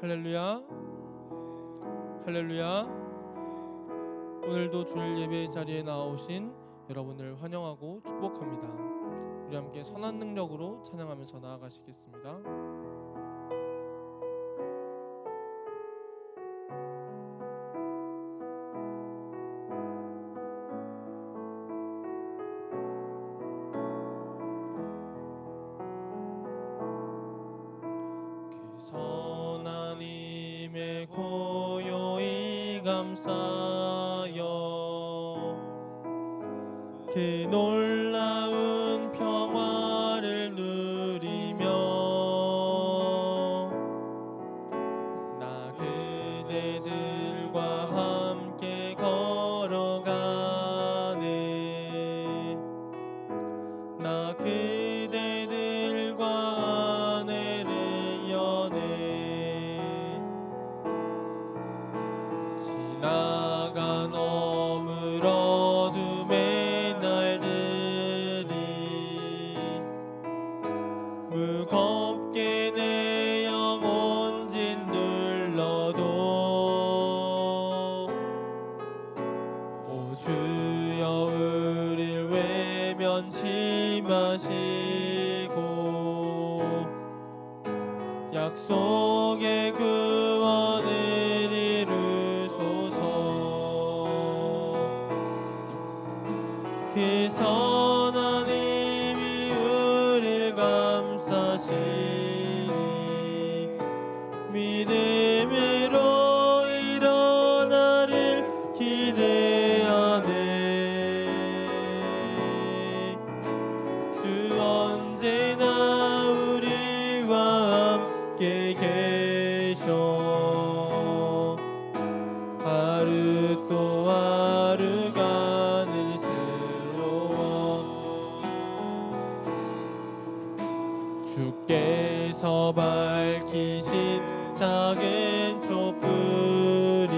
할렐루야, 할렐루야. 오늘도 주일 예배 자리에 나오신 여러분을 환영하고 축복합니다. 우리 함께 선한 능력으로 찬양하면서 나아가시겠습니다. 선한 님의 고요히 감싸여 그 놀라운 평화를 누리며 나 그대들과 함께 걸어가네. 나 그대들과 아내를 여네. 지나간 어물 어둠의 날들이 무겁게 내 영혼 짓눌러도 오 주여 우릴 외면치 마시고 약속의 구원을 이루소서. 그 선한 힘이 우릴 감싸시니 믿음으로 일어나를 기대하네. 주 언제나 우리와 함께 계셔. 하루 또 하루가 늘 새로워. 주께서 밝히신 작은 촛불이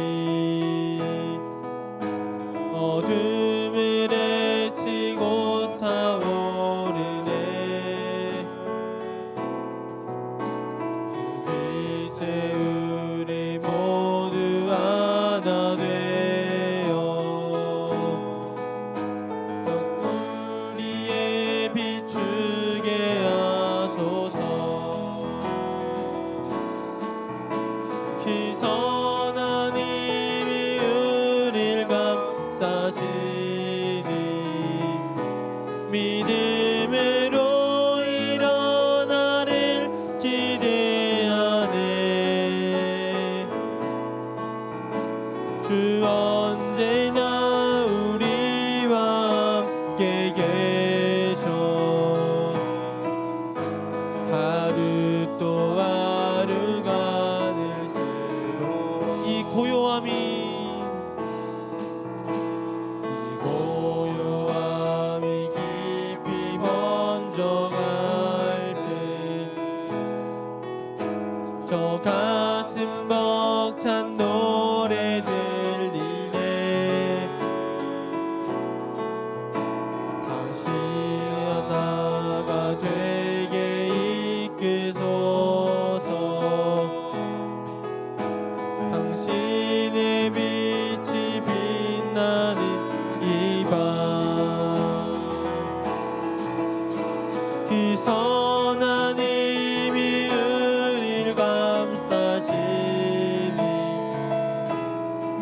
어둠을 헤치고 타오르네. 이제 우리 모두 하나 되어 우리의 비추게 하소서. 그 선한 힘이 우릴 감싸시니 믿음으로 일어나를 기대하네. 주 언제나 우리와 함께 계셔. 하루 또 하루가 늘 새로워. 이 고요함이 깊이 번져갈 때 저 가슴 벅찬 노래 들리네. 당신의 하나가 되게 이끄소서. 당신의 빛이 빛나는 이 밤 그 선한 힘이 우릴 감싸시니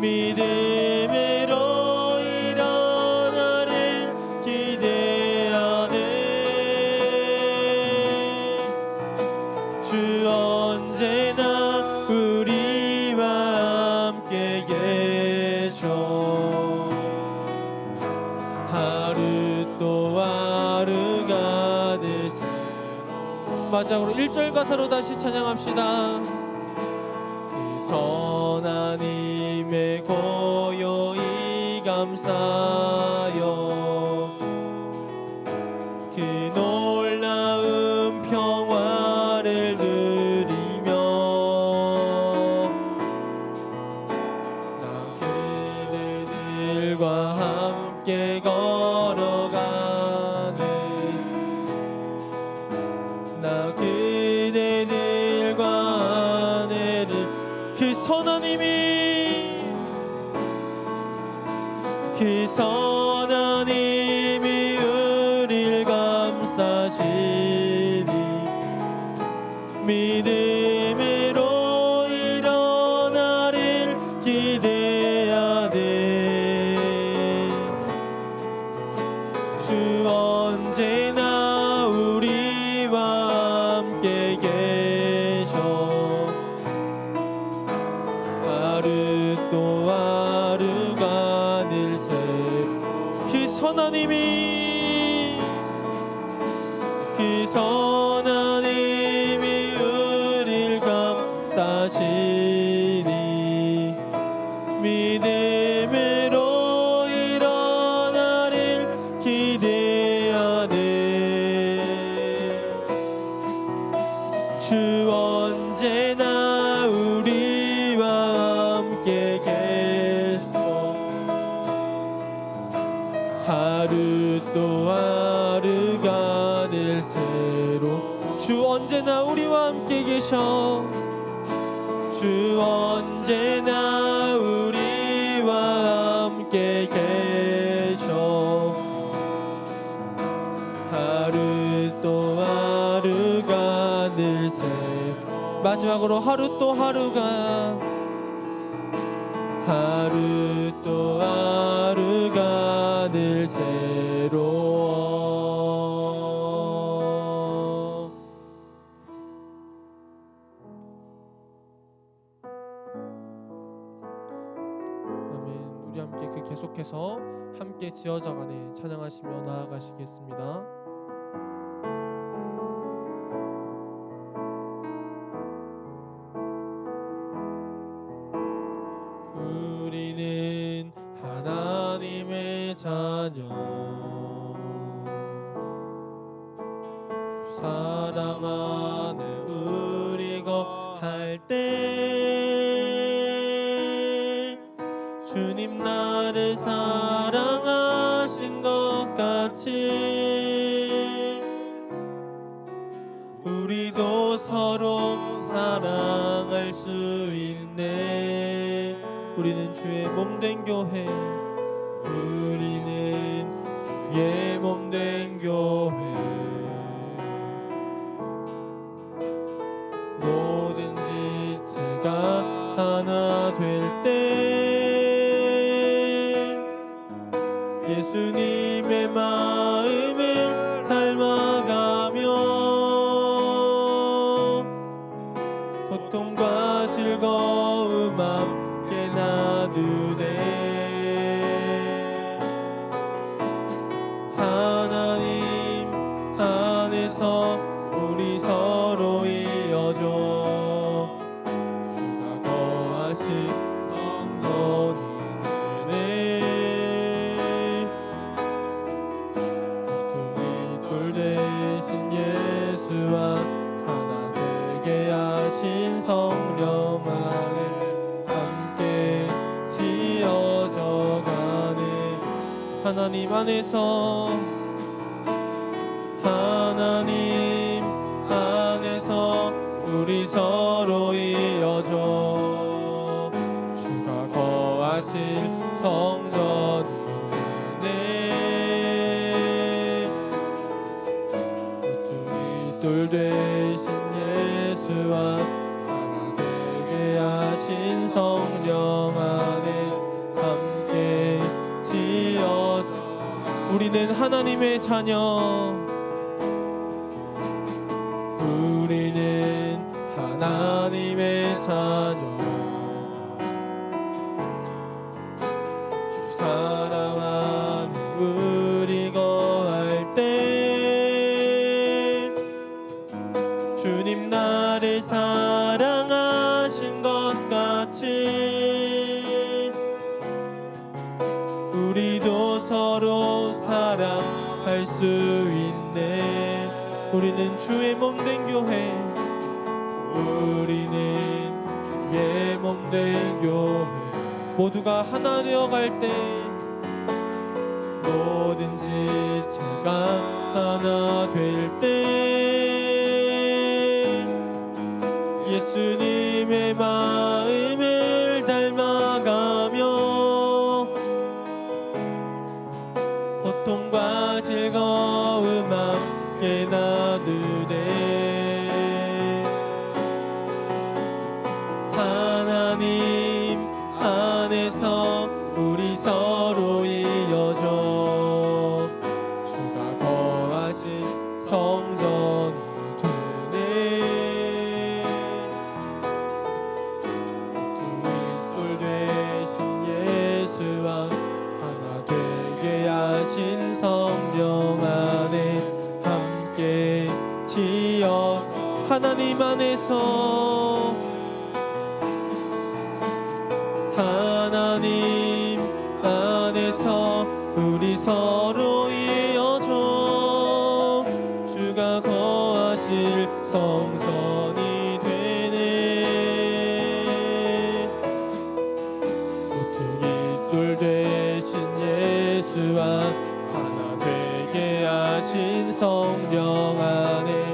믿음으로 일어나를 기대하네. 주 언제나 우리와 함께 계셔. 하루 또 하루가 늘 새로워. 마지막으로 1절 가사로 다시 찬양합시다. 그 선한 힘에 고요히 감싸여 그 놀라운 평화를 누리며 나 그대들과 함께 걸어가네. 나 그대들과 아내를 그 선한 힘이 우릴 감싸시니 믿음으로 일어나릴 기대하네. 주 언제나 우리와 함께 계셔. 하루 또 하루가 늘 새롭고 그 선한 힘이 우릴 감싸시니 믿음으로 일어나릴 기대하네. 주 언제나 우리와 함께 계셔. 하루 또 하루가 늘 새롭고 주 언제나 우리와 함께 계셔. 주 언제나 우리와 함께 계셔. 하루 또 하루가 늘 새롭고 마지막으로 하루 또 하루가 늘 새로워. 아멘. 우리 함께 그 계속해서 함께 지어져가네 찬양하시며 나아가시겠습니다. 우리는 하나님의 자녀 사랑 안에 우리 거할 때 주님 나를 사랑하신 것 같이 우리도 서로 사랑할 수 있네. 우리는 주의 몸된 교회 우리는 주의 몸된 교회 모든 지체가 하나 될 때 예수님의 마음을 닮아가며 고통과 즐거움 함께 나누네. 하나님 안에서 우리 서로 이어져 주가 거하신 성전이 되네. 모퉁이 돌 대신 예수와 하나 되게 하신 성령 안에 함께 지어져 가네. 하나님 안에서 우리 서로 이어져 주가 거하신 성전이 되네. 모퉁이 돌 되신 예수와 하나 되게 하신 성령 안에 함께 지어져 우리는 하나님의 자녀 우리는 하나님의 자녀 주 사랑하는 우리 거할 때 주님 나를 사랑하신 것 같이 우리도 서로 사랑할 수 있네. 우리는 주의 몸된 교회 우리는 주의 몸된 교회 모두가 하나 되어갈 때 모든 지체가 하나 될 때 예수님의 마음을 닮아가며 우리 서로 이어져 주가 거하실 성전이 되네. 둘 되신 예수와 하나 되게 하신 성령 안에 함께 지어 하나님 안에서 우리 서로 이어져 주가 거하실 성전이 되네. 모퉁이 돌 되신 예수와 하나 되게 하신 성령 안에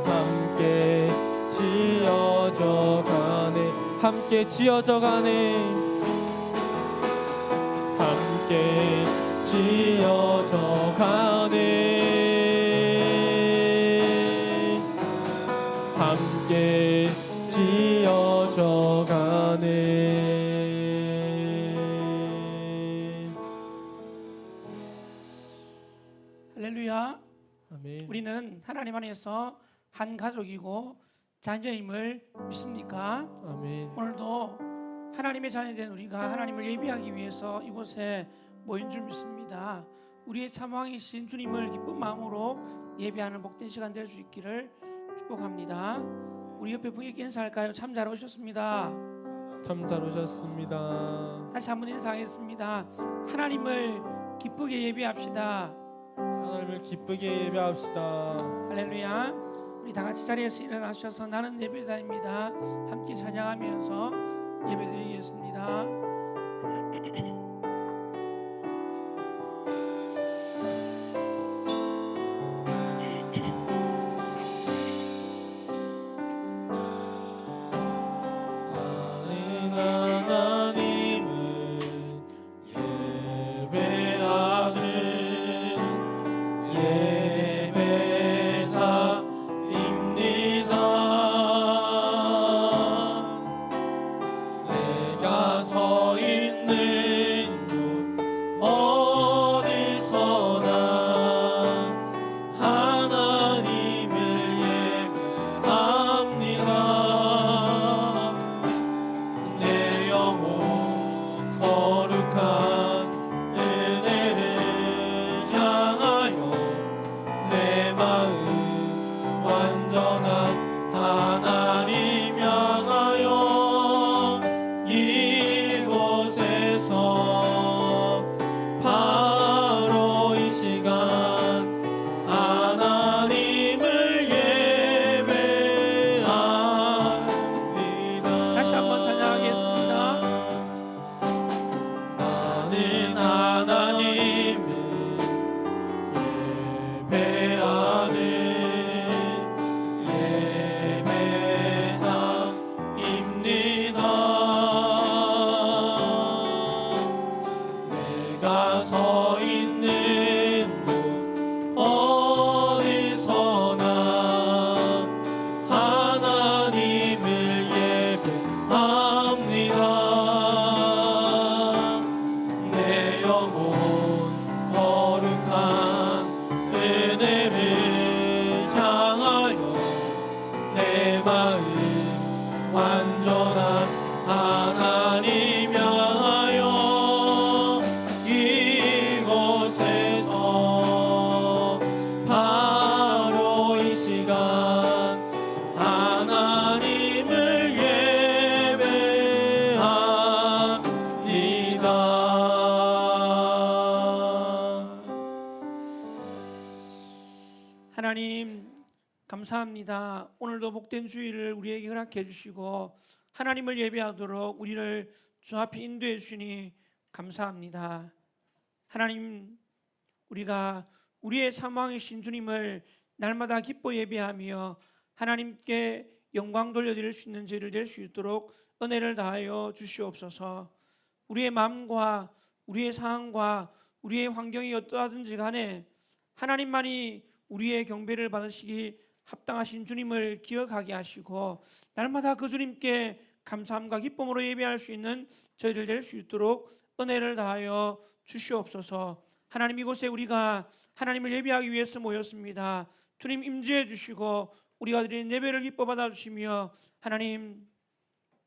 함께 지어져 가네. 함께 지어져 가네. 함께 지어져 가네. 함께 지어져 가네. 할렐루야. 아멘. 우리는 하나님 안에서 한 가족이고 자녀임을 믿습니까? 아멘. 오늘도 하나님의 자녀된 우리가 하나님을 예배하기 위해서 이곳에 모인 줄 믿습니다. 우리의 참왕이신 주님을 기쁜 마음으로 예배하는 복된 시간 될 수 있기를 축복합니다. 우리 옆에 분위기 인사할까요? 참 잘 오셨습니다. 참 잘 오셨습니다. 다시 한번 인사하겠습니다. 하나님을 기쁘게 예배합시다. 하나님을 기쁘게 예배합시다. 할렐루야. 우리 다 같이 자리에서 일어나셔서 나는 예배자입니다. 함께 찬양하면서 예배드리겠습니다. 하나님 감사합니다. 오늘도 복된 주일을 우리에게 허락해 주시고 하나님을 예배하도록 우리를 주 앞에 인도해 주시니 감사합니다. 하나님, 우리가 우리의 사망이신 주님을 날마다 기뻐 예배하며 하나님께 영광 돌려드릴 수 있는 저희를 될 수 있도록 은혜를 다하여 주시옵소서. 우리의 마음과 우리의 상황과 우리의 환경이 어떠하든지 간에 하나님만이 우리의 경배를 받으시기 합당하신 주님을 기억하게 하시고 날마다 그 주님께 감사함과 기쁨으로 예배할 수 있는 저희들 될 수 있도록 은혜를 다하여 주시옵소서. 하나님, 이곳에 우리가 하나님을 예배하기 위해서 모였습니다. 주님 임재해 주시고 우리가 드린 예배를 기뻐 받아주시며 하나님,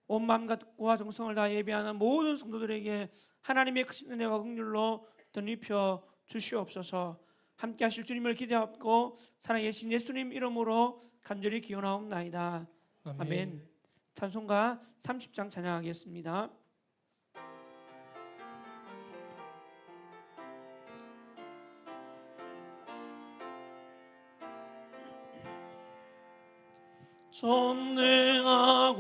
온 마음과 정성을 다해 예배하는 모든 성도들에게 하나님의 크신 은혜와 긍휼로 덧입혀 주시옵소서. 함께 하실 주님을 기대하고 살아계신 예수님 이름으로 간절히 기원하옵나이다. 아멘. 찬송가 30장 찬양하겠습니다. 전능하고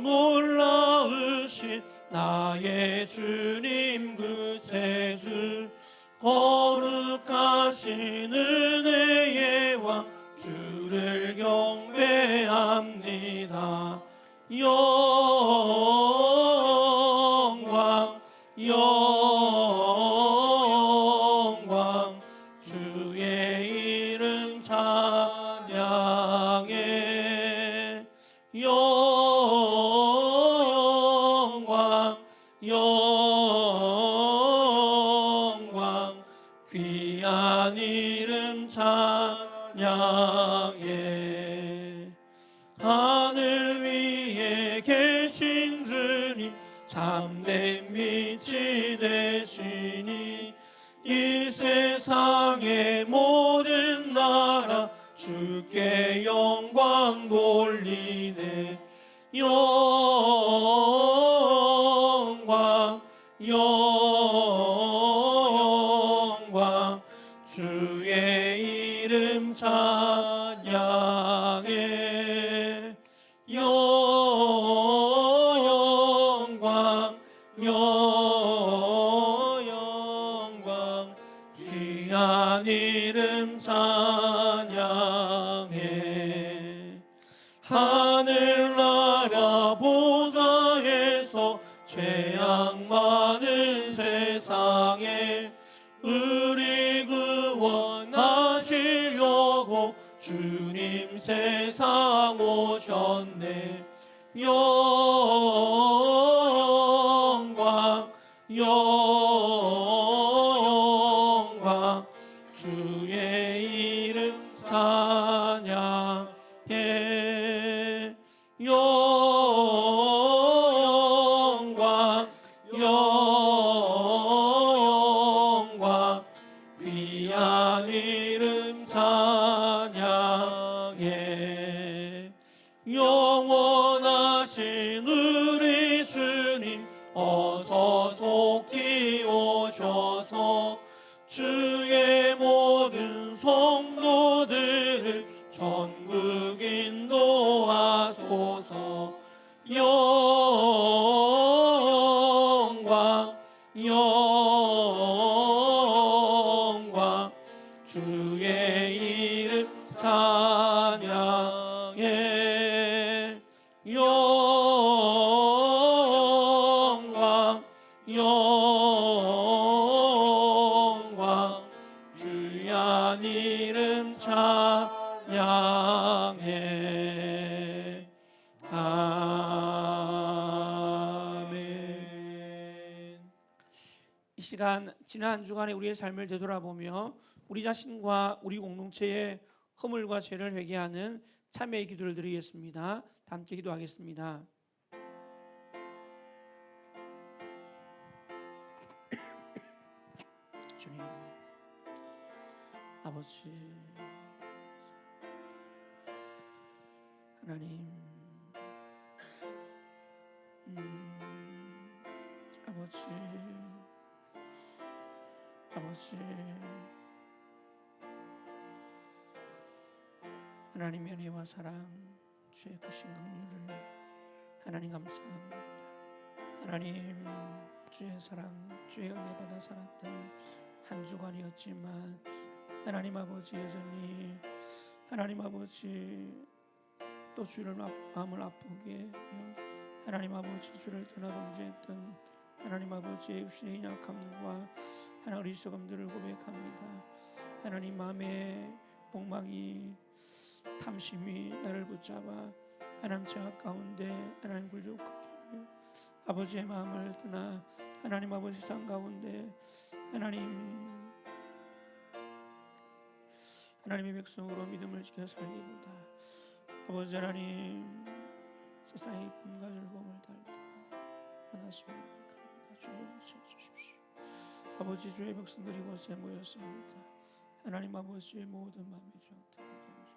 놀라우신 나의 주님 그 세주, 거룩하신 은혜의 왕 주를 경배합니다. 영광 영광 주의 이름 찬양해. 영광 영광 귀한 이름 찬양해. 하늘 위에 계신 주님 참된 빛이 되시니 이 세상의 모든 나라 주께 영광 돌리네. 영광 영광 주의 이름 찬양해. 영광 영광 귀한 이름 찬양해. 하늘나라 보좌에서 죄악 많은 세상에 우리 구원하시려고 주님 세상 오셨네. 영광 영광 주의 이름 찬양해. 영광 영광 귀한 이름 찬양해. 영원하신 우리 주님 어서 속히 오셔서 주의 모든 성도들을 전국 인도하소서. 영광 영광 주의 이름 찬양해. 영광 영광 귀한 이름 찬양해. 아멘. 이 시간 지난 한 주간의 우리의 삶을 되돌아보며 우리 자신과 우리 공동체의 허물과 죄를 회개하는 참회의 기도를 드리겠습니다. 다 함께 기도하겠습니다. 주님, 아버지 하나님, 아버지 하나님의 은혜와 사랑, 주의 크신 긍휼을 하나님 감사합니다. 하나님, 주의 사랑, 주의 은혜 받아 살았던 한 주간이었지만 하나님 아버지 여전히 하나님 아버지 또 주를 마음을 아프게 하며 하나님 아버지 주를 떠나 범죄했던 하나님 아버지의 육신의 약함과 하나님 어리석음들을 고백합니다. 하나님 마음의 폭망이 탐심이 나를 붙잡아 하나님 죄악 가운데 하나님 굴족하게 하며 아버지의 마음을 떠나 하나님 아버지 세상 가운데 하나님의 백성으로 믿음을 지켜 살기보다 아버지 하나님 세상의 기쁨과 즐거움을 달고 원하시옵나이다. 주여 주십시오. 아버지 주의 백성들이 곳에 모였습니다. 하나님 아버지의 모든 마음의 정탁하게 하시옵소서.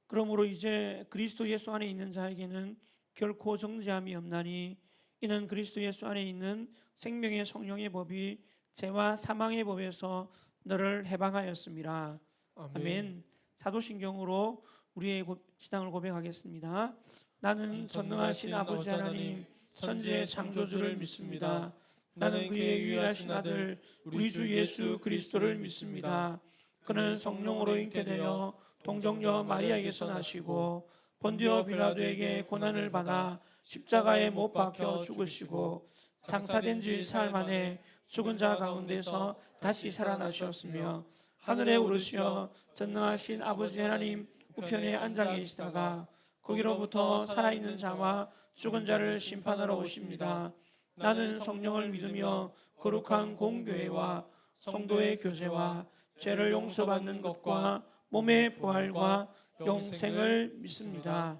그러므로 이제 그리스도 예수 안에 있는 자에게는 결코 정죄함이 없나니 이는 그리스도 예수 안에 있는 생명의 성령의 법이 죄와 사망의 법에서 너를 해방하였습니다. 아멘. 사도신경으로 우리의 신앙을 고백하겠습니다. 나는 전능하신 아버지 하나님 천지의 창조주를 믿습니다. 나는 그의 유일하신 아들 우리 주 예수 그리스도를 믿습니다. 그는 성령으로 잉태되어 동정녀 마리아에게서 나시고 본디오 빌라도에게 고난을 받아 십자가에 못 박혀 죽으시고 장사된 지 사흘 만에 죽은 자 가운데서 다시 살아나셨으며 하늘에 오르시어 전능하신 아버지 하나님 우편에 앉아 계시다가 거기로부터 살아있는 자와 죽은 자를 심판하러 오십니다. 나는 성령을 믿으며 거룩한 공교회와 성도의 교제와 죄를 용서받는 것과 몸의 부활과 영생을 믿습니다.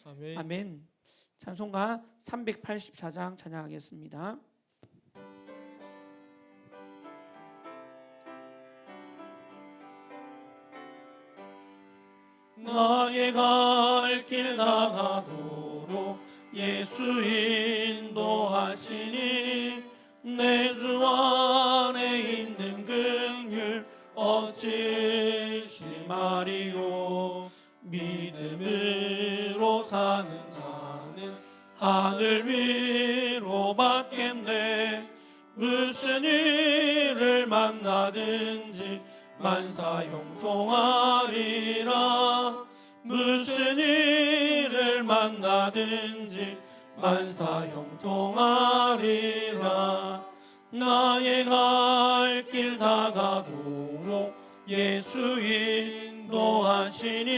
아멘. 아멘. 찬송가 384장 찬양하겠습니다. 나의 갈 길 나가도록 예수 인도하시니 내 주 안에 있는 긍휼 어찌 심하리요. 믿음으로 사는 자는 하늘 위로 받겠네. 무슨 일을 만나든지 만사 형통하리라. 무슨 일을 만나든지 만사 형통하리라. 나의 갈 길 다가도록 예수 인도하시니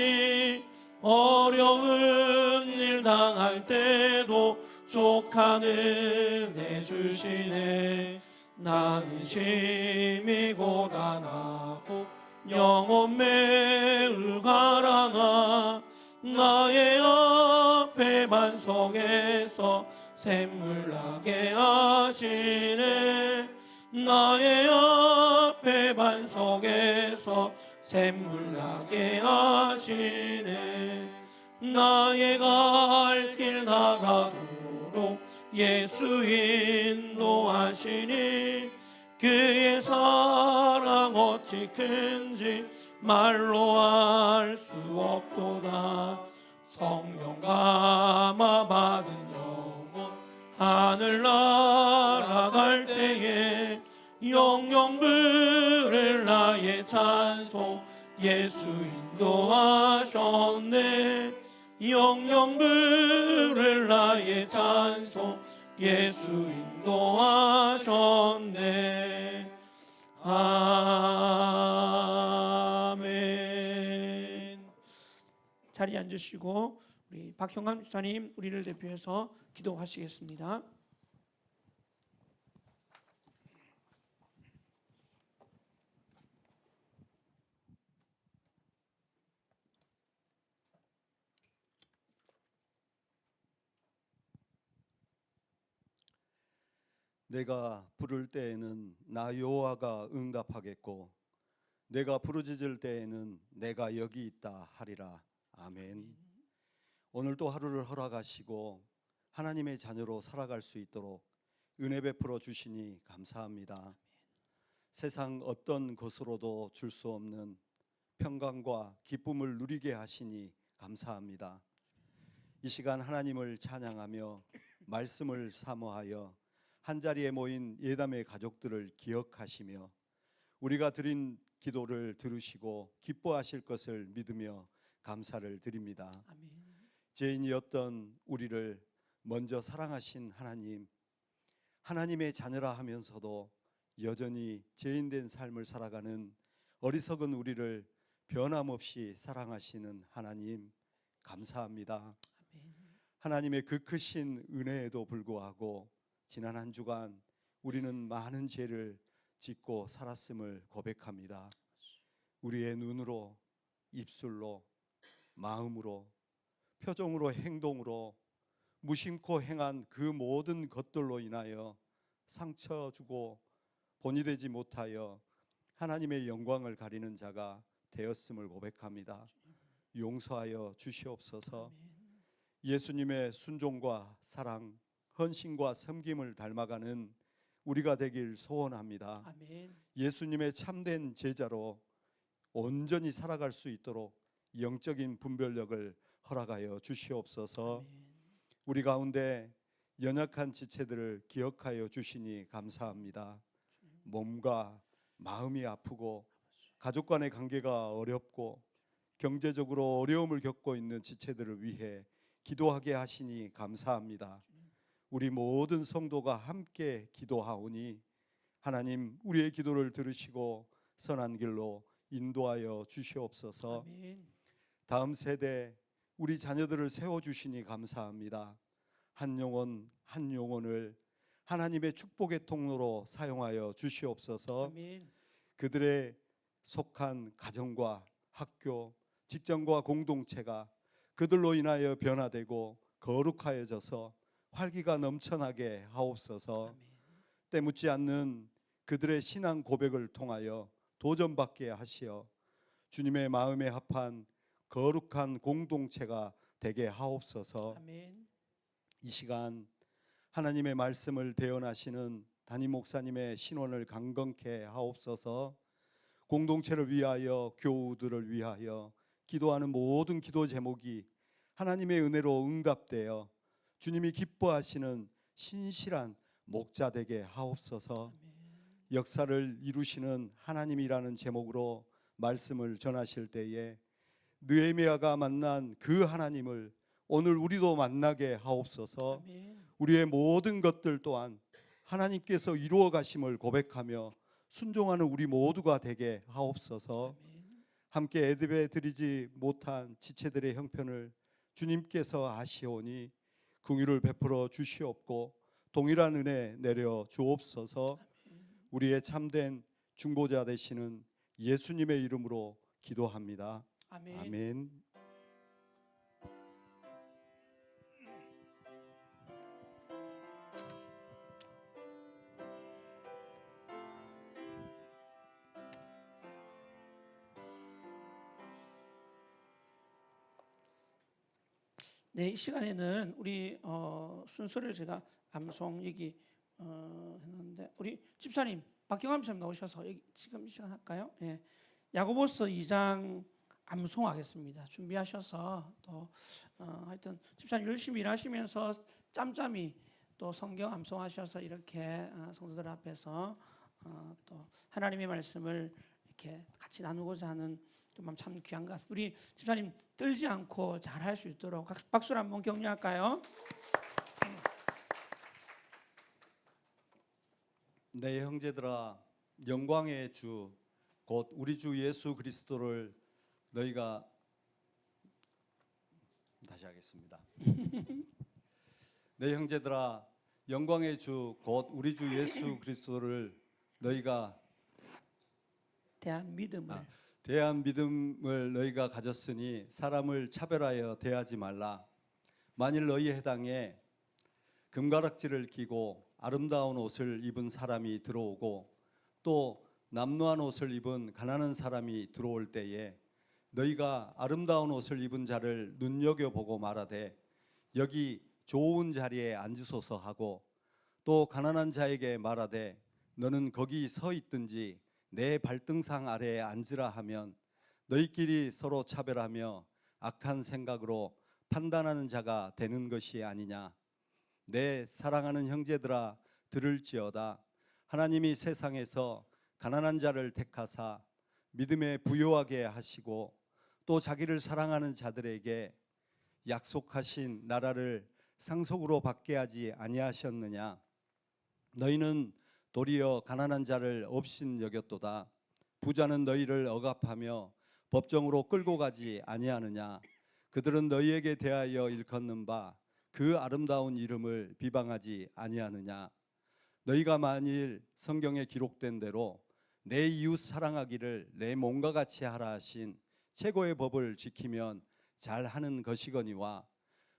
어려운 일 당할 때도 족한 은혜 주시네. 나는 심히 고단하고 영혼 매우 가라나 나의 앞에 반석에서 샘물 나게 하시네. 나의 앞에 반석에서 샘물 나게 하시네. 나의 갈 길 나가도록 예수 인도하시니 그의 사랑 어찌 큰지 말로 알 수 없도다. 성령 감화 받은 영혼 하늘 날아갈 때에 영영 부를 나의 찬송 예수 인도하셨네. 영영 부를 나의 찬송 예수 인도하셨네. 아멘. 자리에 앉으시고 우리 박형감 주사님 우리를 대표해서 기도하시겠습니다. 내가 부를 때에는 나 여호와가 응답하겠고 내가 부르짖을 때에는 내가 여기 있다 하리라. 아멘. 오늘도 하루를 허락하시고 하나님의 자녀로 살아갈 수 있도록 은혜 베풀어 주시니 감사합니다. 세상 어떤 것으로도 줄 수 없는 평강과 기쁨을 누리게 하시니 감사합니다. 이 시간 하나님을 찬양하며 말씀을 사모하여 한자리에 모인 예담의 가족들을 기억하시며 우리가 드린 기도를 들으시고 기뻐하실 것을 믿으며 감사를 드립니다. 아멘. 죄인이었던 우리를 먼저 사랑하신 하나님, 하나님의 자녀라 하면서도 여전히 죄인된 삶을 살아가는 어리석은 우리를 변함없이 사랑하시는 하나님 감사합니다. 아멘. 하나님의 그 크신 은혜에도 불구하고 지난 한 주간 우리는 많은 죄를 짓고 살았음을 고백합니다. 우리의 눈으로, 입술로, 마음으로, 표정으로, 행동으로 무심코 행한 그 모든 것들로 인하여 상처 주고 본이 되지 못하여 하나님의 영광을 가리는 자가 되었음을 고백합니다. 용서하여 주시옵소서. 아멘. 예수님의 순종과 사랑, 헌신과 섬김을 닮아가는 우리가 되길 소원합니다. 아멘. 예수님의 참된 제자로 온전히 살아갈 수 있도록 영적인 분별력을 허락하여 주시옵소서. 아멘. 우리 가운데 연약한 지체들을 기억하여 주시니 감사합니다. 몸과 마음이 아프고 가족 간의 관계가 어렵고 경제적으로 어려움을 겪고 있는 지체들을 위해 기도하게 하시니 감사합니다. 우리 모든 성도가 함께 기도하오니 하나님 우리의 기도를 들으시고 선한 길로 인도하여 주시옵소서. 아멘. 다음 세대 우리 자녀들을 세워주시니 감사합니다. 한 영혼 한 영혼을 하나님의 축복의 통로로 사용하여 주시옵소서. 아멘. 그들의 속한 가정과 학교, 직장과 공동체가 그들로 인하여 변화되고 거룩하여져서 활기가 넘쳐나게 하옵소서. 아멘. 때묻지 않는 그들의 신앙 고백을 통하여 도전받게 하시어 주님의 마음에 합한 거룩한 공동체가 되게 하옵소서. 아멘. 이 시간 하나님의 말씀을 대언하시는 담임 목사님의 신원을 강건케 하옵소서. 공동체를 위하여 교우들을 위하여 기도하는 모든 기도 제목이 하나님의 은혜로 응답되어 주님이 기뻐하시는 신실한 목자 되게 하옵소서. 아멘. 역사를 이루시는 하나님이라는 제목으로 말씀을 전하실 때에 느헤미야가 만난 그 하나님을 오늘 우리도 만나게 하옵소서. 아멘. 우리의 모든 것들 또한 하나님께서 이루어 가심을 고백하며 순종하는 우리 모두가 되게 하옵소서. 아멘. 함께 애드베 드리지 못한 지체들의 형편을 주님께서 아시오니 긍휼을 베풀어 주시옵고 동일한 은혜 내려 주옵소서. 우리의 참된 중보자 되시는 예수님의 이름으로 기도합니다. 아멘. 아멘. 네, 이 시간에는 우리 순서를 제가 암송 얘기 했는데 우리 집사님 박경암 집사님 나오셔서 지금 이 시간 할까요? 예. 야고보서 2장 암송하겠습니다. 준비하셔서 또 하여튼 집사님 열심히 일하시면서 짬짬이 또 성경 암송하셔서 이렇게 성도들 앞에서 또 하나님의 말씀을 이렇게 같이 나누고자 하는 참 귀한 것 같습니다. 우리 집사님 떨지 않고 잘할 수 있도록 박수를 한번 격려할까요? 내 형제들아, 영광의 주 곧 우리 주 예수 그리스도를 너희가 다시 하겠습니다. 내 형제들아, 영광의 주 곧 우리 주 예수 그리스도를 너희가 대한 믿음을 대한 믿음을 너희가 가졌으니 사람을 차별하여 대하지 말라. 만일 너희 해당에 금가락지를 끼고 아름다운 옷을 입은 사람이 들어오고 또 남루한 옷을 입은 가난한 사람이 들어올 때에 너희가 아름다운 옷을 입은 자를 눈여겨보고 말하되 여기 좋은 자리에 앉으소서 하고 또 가난한 자에게 말하되 너는 거기 서 있든지 내 발등상 아래에 앉으라 하면 너희끼리 서로 차별하며 악한 생각으로 판단하는 자가 되는 것이 아니냐. 내 사랑하는 형제들아, 들을지어다. 하나님이 세상에서 가난한 자를 택하사 믿음에 부요하게 하시고 또 자기를 사랑하는 자들에게 약속하신 나라를 상속으로 받게 하지 아니하셨느냐. 너희는 도리어 가난한 자를 업신 여겼도다. 부자는 너희를 억압하며 법정으로 끌고 가지 아니하느냐. 그들은 너희에게 대하여 일컫는 바 그 아름다운 이름을 비방하지 아니하느냐. 너희가 만일 성경에 기록된 대로 내 이웃 사랑하기를 내 몸과 같이 하라 하신 최고의 법을 지키면 잘하는 것이거니와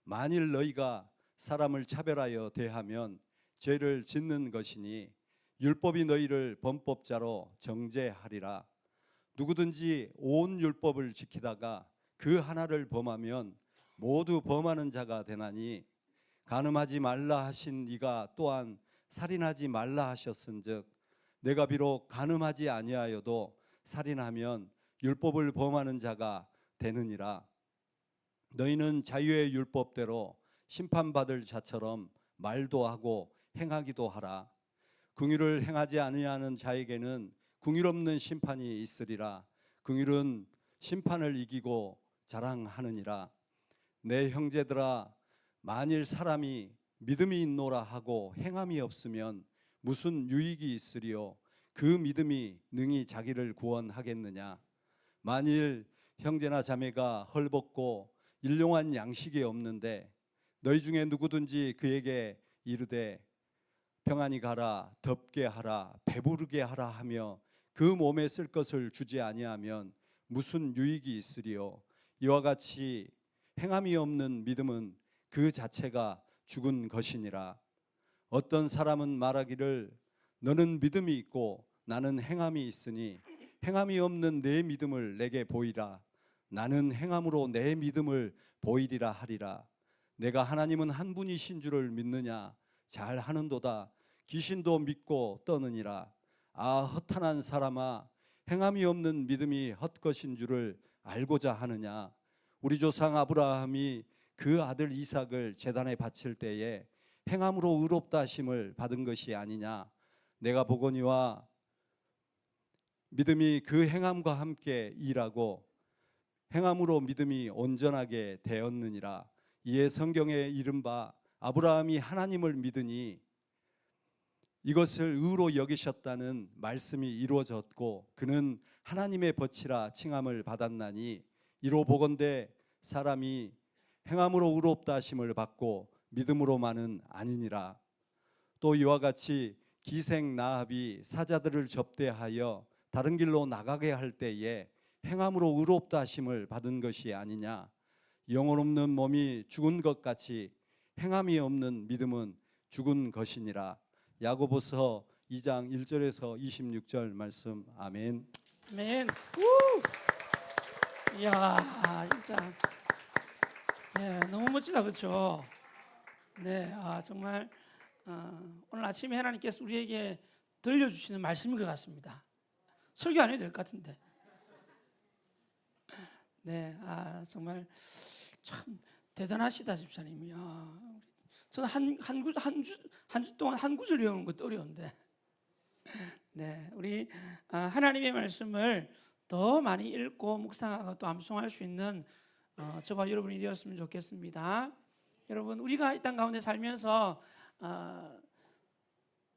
만일 너희가 사람을 차별하여 대하면 죄를 짓는 것이니 율법이 너희를 범법자로 정죄하리라. 누구든지 온 율법을 지키다가 그 하나를 범하면 모두 범하는 자가 되나니 간음하지 말라 하신 이가 또한 살인하지 말라 하셨은즉 내가 비록 간음하지 아니하여도 살인하면 율법을 범하는 자가 되느니라. 너희는 자유의 율법대로 심판받을 자처럼 말도 하고 행하기도 하라. 긍휼을 행하지 아니하는 자에게는 긍휼 없는 심판이 있으리라. 긍휼은 심판을 이기고 자랑하느니라. 내 형제들아, 만일 사람이 믿음이 있노라 하고 행함이 없으면 무슨 유익이 있으리요? 그 믿음이 능히 자기를 구원하겠느냐? 만일 형제나 자매가 헐벗고 일용한 양식이 없는데 너희 중에 누구든지 그에게 이르되 평안히 가라, 덥게 하라, 배부르게 하라 하며 그 몸에 쓸 것을 주지 아니하면 무슨 유익이 있으리요? 이와 같이 행함이 없는 믿음은 그 자체가 죽은 것이니라. 어떤 사람은 말하기를 너는 믿음이 있고 나는 행함이 있으니 행함이 없는 내 믿음을 내게 보이라. 나는 행함으로 내 믿음을 보이리라 하리라. 내가 하나님은 한 분이신 줄을 믿느냐? 잘 하는도다. 귀신도 믿고 떠느니라. 아, 허탄한 사람아, 행함이 없는 믿음이 헛것인 줄을 알고자 하느냐? 우리 조상 아브라함이 그 아들 이삭을 제단에 바칠 때에 행함으로 의롭다 하심을 받은 것이 아니냐? 내가 보거니와 믿음이 그 행함과 함께 일하고 행함으로 믿음이 온전하게 되었느니라. 이에 성경에 이른바 아브라함이 하나님을 믿으니 이것을 의로 여기셨다는 말씀이 이루어졌고 그는 하나님의 벗이라 칭함을 받았나니 이로 보건대 사람이 행함으로 의롭다 하심을 받고 믿음으로만은 아니니라. 또 이와 같이 기생 나합이 사자들을 접대하여 다른 길로 나가게 할 때에 행함으로 의롭다 하심을 받은 것이 아니냐. 영혼 없는 몸이 죽은 것 같이 행함이 없는 믿음은 죽은 것이니라. 야고보서 2장 1절에서 26절 말씀. 아멘. 아멘. 이야, 진짜 네, 너무 멋지다, 그렇죠? 네, 정말 오늘 아침에 하나님께서 우리에게 들려주시는 말씀인 것 같습니다. 설교 안 해도 될 것 같은데. 네, 정말 참 대단하시다, 집사님이. 저는 한 주 동안 한 구절 외우는 것도 어려운데. 네, 우리 하나님의 말씀을 더 많이 읽고 묵상하고 또 암송할 수 있는 저와 여러분이 되었으면 좋겠습니다. 여러분, 우리가 이 땅 가운데 살면서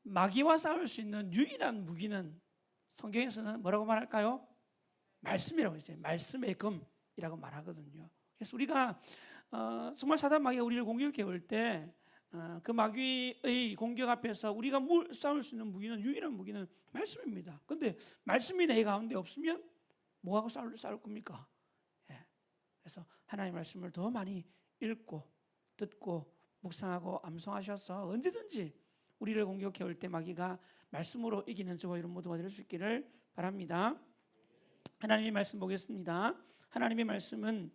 마귀와 싸울 수 있는 유일한 무기는 성경에서는 뭐라고 말할까요? 말씀이라고 했어요. 말씀의 검이라고 말하거든요. 그래서 우리가 정말 사단 마귀가 우리를 공격해 올 때 그 마귀의 공격 앞에서 우리가 싸울 수 있는 무기는 유일한 무기는 말씀입니다. 그런데 말씀이 내 가운데 없으면 뭐하고 싸울 겁니까? 그래서 하나님의 말씀을 더 많이 읽고 듣고 묵상하고 암송하셔서 언제든지 우리를 공격해 올 때 마귀가 말씀으로 이기는 저와 여러분 모두가 될 수 있기를 바랍니다. 하나님의 말씀 보겠습니다. 하나님의 말씀은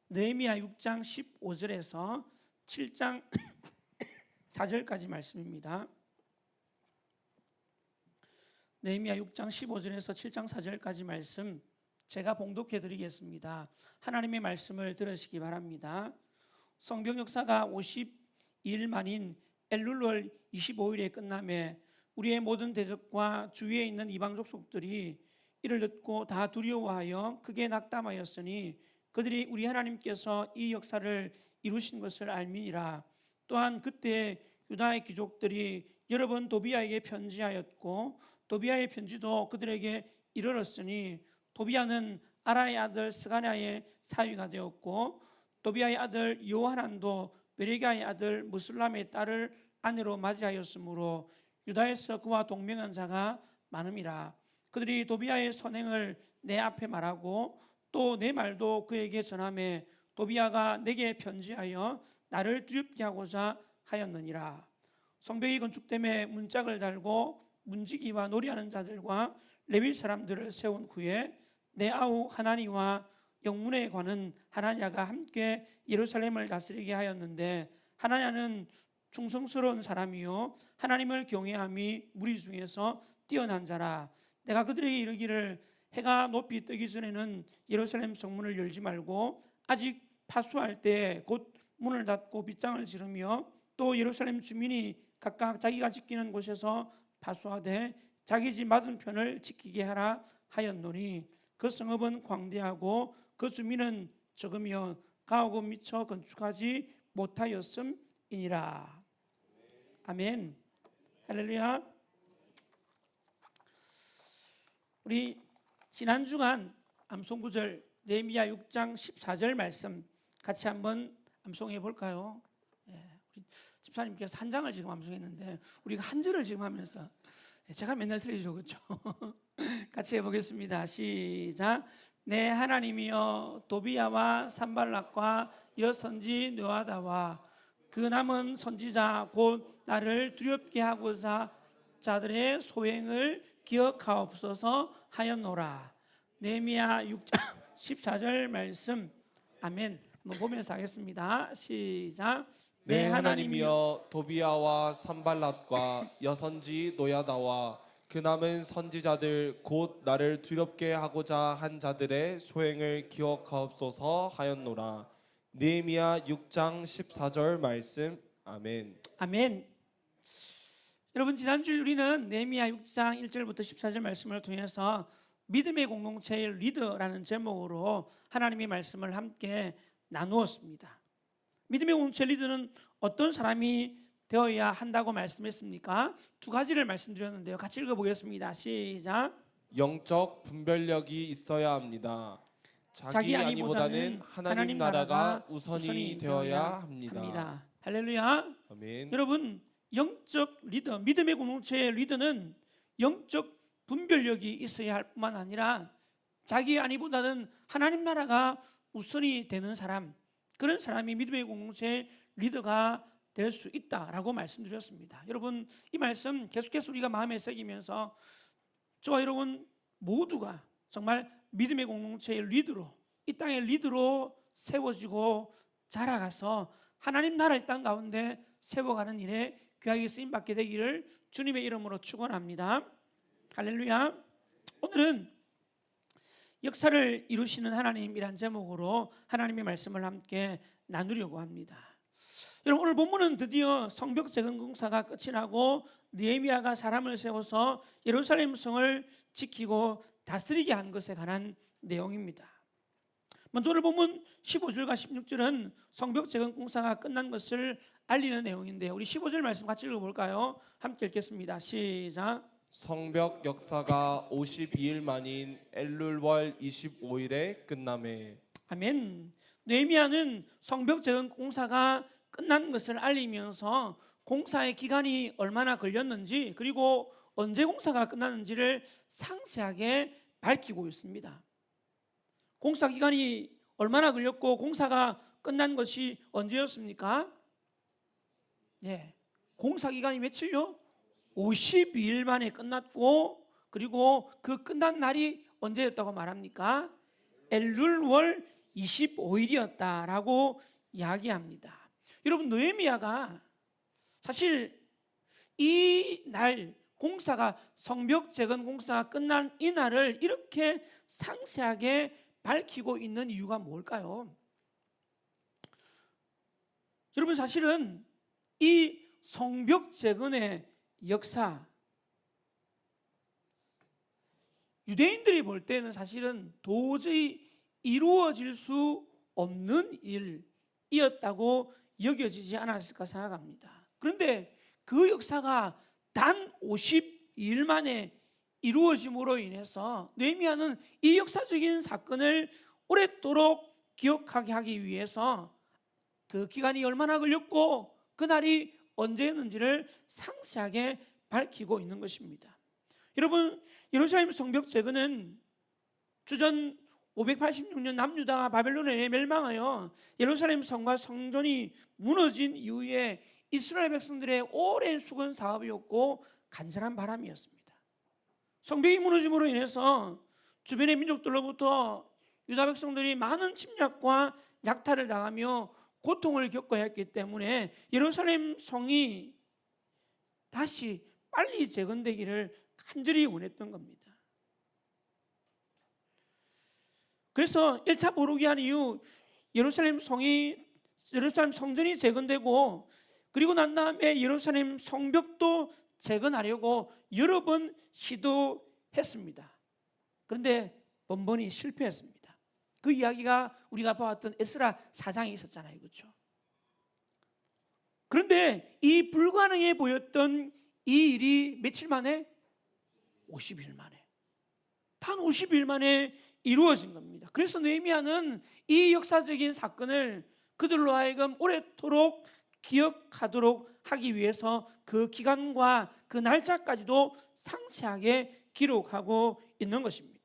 느헤미야 6장 15절에서 7장 4절까지 말씀입니다. 느헤미야 6장 15절에서 7장 4절까지 말씀 제가 봉독해 드리겠습니다. 하나님의 말씀을 들으시기 바랍니다. 성경 역사가 52일 만인 엘룰월 25일에 끝남에 우리의 모든 대적과 주위에 있는 이방 족속들이 이를 듣고 다 두려워하여 크게 낙담하였으니 그들이 우리 하나님께서 이 역사를 이루신 것을 알미니라. 또한 그때 유다의 귀족들이 여러 번 도비아에게 편지하였고 도비아의 편지도 그들에게 이르렀으니 도비아는 아라의 아들 스가냐의 사위가 되었고 도비아의 아들 요하난도 베레가의 아들 무슬람의 딸을 아내로 맞이하였으므로 유다에서 그와 동명한 자가 많음이라. 그들이 도비아의 선행을 내 앞에 말하고 또 내 말도 그에게 전하매 도비아가 내게 편지하여 나를 두렵게 하고자 하였느니라. 성벽이 건축됨에 문짝을 달고 문지기와 놀이하는 자들과 레위 사람들을 세운 후에 내 아우 하나니와 영문에 관한 하나냐가 함께 예루살렘을 다스리게 하였는데 하나냐는 충성스러운 사람이요 하나님을 경외함이 무리 중에서 뛰어난 자라. 내가 그들에게 이르기를 해가 높이 뜨기 전에는 예루살렘 성문을 열지 말고 아직 파수할 때 곧 문을 닫고 빗장을 지르며 또 예루살렘 주민이 각각 자기가 지키는 곳에서 파수하되 자기 집 맞은편을 지키게 하라 하였노니 그 성읍은 광대하고 그 주민은 적으며 가옥은 미처 건축하지 못하였음이니라. 아멘. 할렐루야. 우리 지난 주간 암송구절 느헤미야 6장 14절 말씀 같이 한번 암송해 볼까요? 우리 집사님께서 한 장을 지금 암송했는데 우리가 한 절을 지금 하면서 제가 맨날 틀리죠, 그렇죠? 같이 해보겠습니다. 시작. 내 하나님이여 도비야와 산발락과 여선지 느와다와 그 남은 선지자 곧 나를 두렵게 하고자 자들의 소행을 기억하옵소서 하였노라. 느헤미야 6장 14절 말씀. 아멘. 한번 보면서 하겠습니다. 시작. 내 하나님이여 도비야와 산발랏과 여선지 노야다와 그 남은 선지자들 곧 나를 두렵게 하고자 한 자들의 소행을 기억하옵소서 하였노라. 느헤미야 6장 14절 말씀. 아멘. 아멘. 여러분 지난주 우리는 느헤미야 6장 1절부터 14절 말씀을 통해서 믿음의 공동체의 리더라는 제목으로 하나님의 말씀을 함께 나누었습니다. 믿음의 공동체 리더는 어떤 사람이 되어야 한다고 말씀했습니까? 두 가지를 말씀드렸는데요. 같이 읽어보겠습니다. 시작. 영적 분별력이 있어야 합니다. 자기 아니보다는 하나님 나라가 우선이 되어야 합니다. 할렐루야. 아멘. 여러분 영적 리더, 믿음의 공동체의 리더는 영적 분별력이 있어야 할 뿐만 아니라 자기 아니보다는 하나님 나라가 우선이 되는 사람, 그런 사람이 믿음의 공동체의 리더가 될 수 있다라고 말씀드렸습니다. 여러분 이 말씀 계속해서 우리가 마음에 새기면서 저와 여러분 모두가 정말 믿음의 공동체의 리더로, 이 땅의 리더로 세워지고 자라가서 하나님 나라의 땅 가운데 세워가는 일에 귀하게 쓰임받게 되기를 주님의 이름으로 축원합니다. 할렐루야. 오늘은 역사를 이루시는 하나님이란 제목으로 하나님의 말씀을 함께 나누려고 합니다. 여러분 오늘 본문은 드디어 성벽 재건공사가 끝이 나고 느헤미야가 사람을 세워서 예루살렘 성을 지키고 다스리게 한 것에 관한 내용입니다. 먼저 오늘 본문 15절과 16절은 성벽 재건공사가 끝난 것을 알리는 내용인데요. 우리 15절 말씀 같이 읽어볼까요? 함께 읽겠습니다. 시작. 성벽 역사가 52일 만인 엘룰월 25일에 끝나매. 아멘. 느헤미야는 성벽 재건공사가 끝난 것을 알리면서 공사의 기간이 얼마나 걸렸는지 그리고 언제 공사가 끝났는지를 상세하게 밝히고 있습니다. 공사 기간이 얼마나 걸렸고 공사가 끝난 것이 언제였습니까? 공사 기간이 며칠요? 52일 만에 끝났고 그리고 그 끝난 날이 언제였다고 말합니까? 엘룰월 25일이었다라고 이야기합니다. 여러분 느헤미야가 사실 이 날 공사가 성벽 재건 공사가 끝난 이 날을 이렇게 상세하게 밝히고 있는 이유가 뭘까요? 여러분 사실은 이 성벽 재건의 역사 유대인들이 볼 때는 사실은 도저히 이루어질 수 없는 일이었다고 여겨지지 않았을까 생각합니다. 그런데 그 역사가 단 52일 만에 이루어짐으로 인해서 느헤미야는 이 역사적인 사건을 오랫도록 기억하게 하기 위해서 그 기간이 얼마나 걸렸고 그날이 언제였는지를 상세하게 밝히고 있는 것입니다. 여러분, 예루살렘 성벽 재건은 주전 586년 남유다가 바벨론에 멸망하여 예루살렘 성과 성전이 무너진 이후에 이스라엘 백성들의 오랜 수건 사업이었고 간절한 바람이었습니다. 성벽이 무너짐으로 인해서 주변의 민족들로부터 유다 백성들이 많은 침략과 약탈을 당하며 고통을 겪어야 했기 때문에 예루살렘 성이 다시 빨리 재건되기를 간절히 원했던 겁니다. 그래서 1차 보루기한 이후 예루살렘 성전이 재건되고 그리고 난 다음에 예루살렘 성벽도 재건하려고 여러 번 시도했습니다. 그런데 번번이 실패했습니다. 그 이야기가 우리가 봐왔던 에스라 4장에 있었잖아요. 그렇죠? 그런데 이 불가능해 보였던 이 일이 며칠 만에? 50일 만에. 단 50일 만에 이루어진 겁니다. 그래서 느헤미야는 이 역사적인 사건을 그들로 하여금 오랫도록 기억하도록 하기 위해서 그 기간과 그 날짜까지도 상세하게 기록하고 있는 것입니다.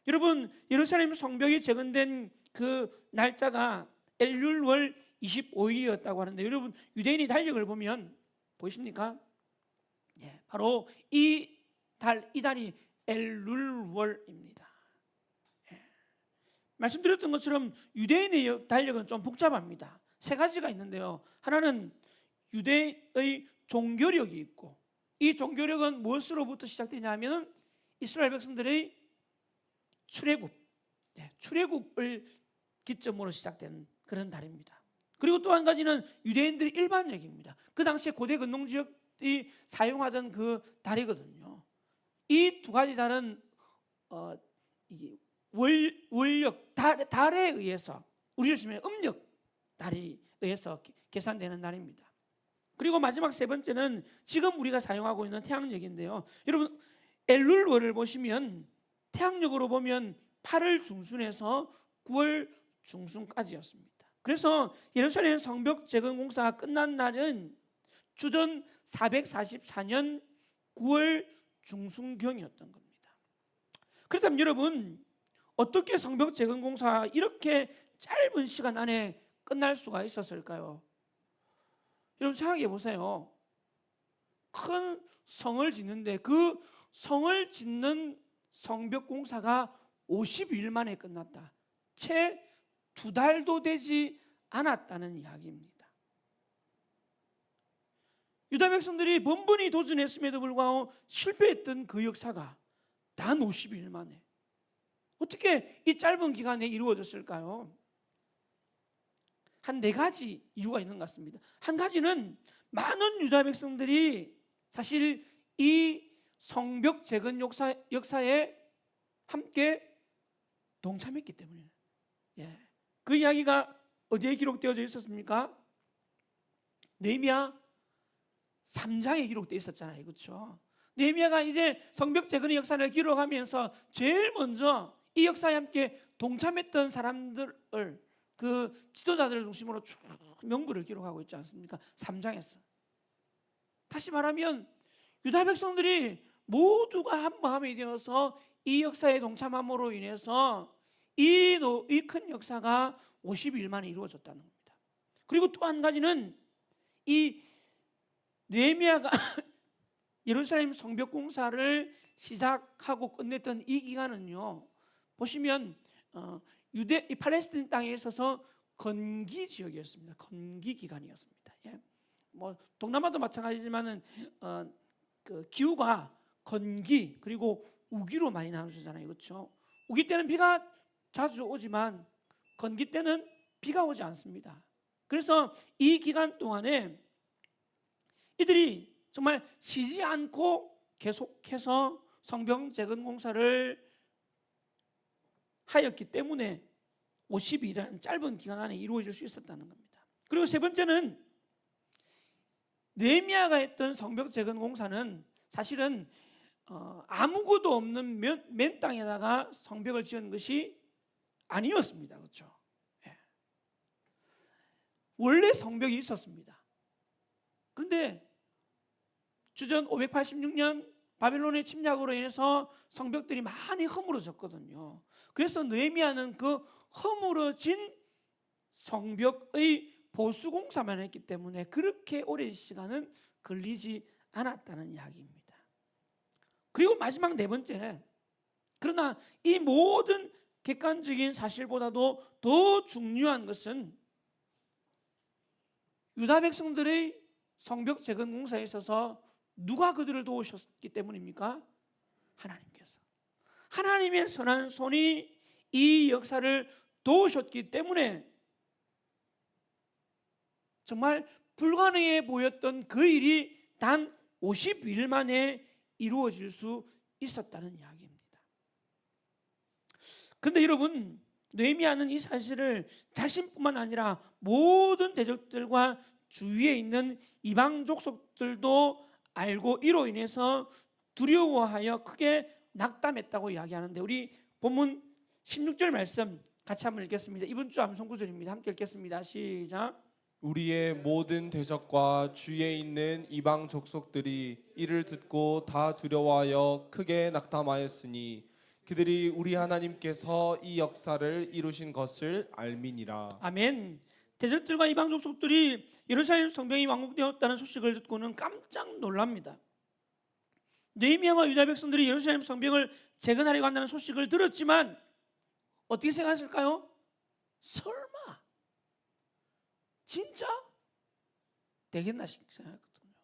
여러분, 예루살렘 성벽이 재건된 그 날짜가 엘룰월 25일이었다고 하는데 여러분 유대인의 달력을 보면 보이십니까? 바로 이 달이 엘룰월입니다. 말씀드렸던 것처럼 유대인의 달력은 좀 복잡합니다. 세 가지가 있는데요. 하나는 유대의 종교력이 있고 이 종교력은 무엇으로부터 시작되냐 하면 이스라엘 백성들의 출애굽을 기점으로 시작된 그런 달입니다. 그리고 또 한 가지는 유대인들의 일반력입니다. 그 당시에 고대 근동 지역이 사용하던 그 달이거든요. 이 두 가지 달은 월력, 달에 의해서 우리를 치면 음력 달에 의해서 계산되는 날입니다. 그리고 마지막 세 번째는 지금 우리가 사용하고 있는 태양력인데요. 여러분 엘룰월을 보시면 태양력으로 보면 8월 중순에서 9월 중순까지였습니다. 그래서 예루살렘 성벽 재건 공사가 끝난 날은 주전 444년 9월 중순경이었던 겁니다. 그렇다면 여러분 어떻게 성벽 재건 공사가 이렇게 짧은 시간 안에 끝날 수가 있었을까요? 여러분 생각해 보세요. 큰 성을 짓는데 그 성을 짓는 성벽 공사가 50일 만에 끝났다. 채 2달도 되지 않았다는 이야기입니다. 유다 백성들이 번번이 도전했음에도 불구하고 실패했던 그 역사가 단 50일 만에 어떻게 이 짧은 기간에 이루어졌을까요? 한 4가지 이유가 있는 것 같습니다. 한 가지는 많은 유다 백성들이 사실 이 성벽 재건 역사에 함께 동참했기 때문이에요. 그 이야기가 어디에 기록되어져 있었습니까? 느헤미야 3장에 기록되어 있었잖아요. 그렇죠? 느헤미야가 이제 성벽 재건의 역사를 기록하면서 제일 먼저 이 역사에 함께 동참했던 사람들을 그 지도자들을 중심으로 쭉 명부를 기록하고 있지 않습니까? 3장에서. 다시 말하면 유다 백성들이 모두가 한 마음이 되어서 이 역사에 동참함으로 인해서 이 큰 역사가 50일 만에 이루어졌다는 겁니다. 그리고 또 한 가지는 이 느헤미야가 예루살렘 성벽 공사를 시작하고 끝냈던 이 기간은요. 보시면 이 팔레스타인 땅에 있어서 건기 지역이었습니다. 건기 기간이었습니다. 뭐 동남아도 마찬가지지만은 그 기후가 건기 그리고 우기로 많이 나눠지잖아요. 그렇죠? 우기 때는 비가 자주 오지만 건기 때는 비가 오지 않습니다. 그래서 이 기간 동안에 이들이 정말 쉬지 않고 계속해서 성벽 재건 공사를 하였기 때문에 50일이라는 짧은 기간 안에 이루어질 수 있었다는 겁니다. 그리고 세 번째는 느헤미야가 했던 성벽 재건 공사는 사실은 아무것도 없는 맨 땅에다가 성벽을 지은 것이 아니었습니다. 그렇죠? 예. 원래 성벽이 있었습니다. 그런데 주전 586년 바벨론의 침략으로 인해서 성벽들이 많이 허물어졌거든요. 그래서 느헤미야는 그 허물어진 성벽의 보수 공사만 했기 때문에 그렇게 오랜 시간은 걸리지 않았다는 이야기입니다. 그리고 마지막 네 번째, 그러나 이 모든 객관적인 사실보다도 더 중요한 것은 유다 백성들의 성벽 재건 공사에 있어서 누가 그들을 도우셨기 때문입니까? 하나님께서. 하나님의 선한 손이 이 역사를 도우셨기 때문에 정말 불가능해 보였던 그 일이 단 50일 만에 이루어질 수 있었다는 이야기입니다. 그런데 여러분, 느헤미야는 이 사실을 자신뿐만 아니라 모든 대적들과 주위에 있는 이방 족속들도 알고 이로 인해서 두려워하여 크게 낙담했다고 이야기하는데, 우리 본문 16절 말씀 같이 한번 읽겠습니다. 이번 주 암송 구절입니다. 함께 읽겠습니다. 시작. 우리의 모든 대적과 주위에 있는 이방 족속들이 이를 듣고 다 두려워하여 크게 낙담하였으니 그들이 우리 하나님께서 이 역사를 이루신 것을 알미니라. 아멘. 대적들과 이방 족속들이 예루살렘 성벽이 완공되었다는 소식을 듣고는 깜짝 놀랍니다. 느헤미야와 유다 백성들이 예루살렘 성벽을 재건하려고 한다는 소식을 들었지만 어떻게 생각했을까요? 설마 진짜 되겠나 생각했거든요.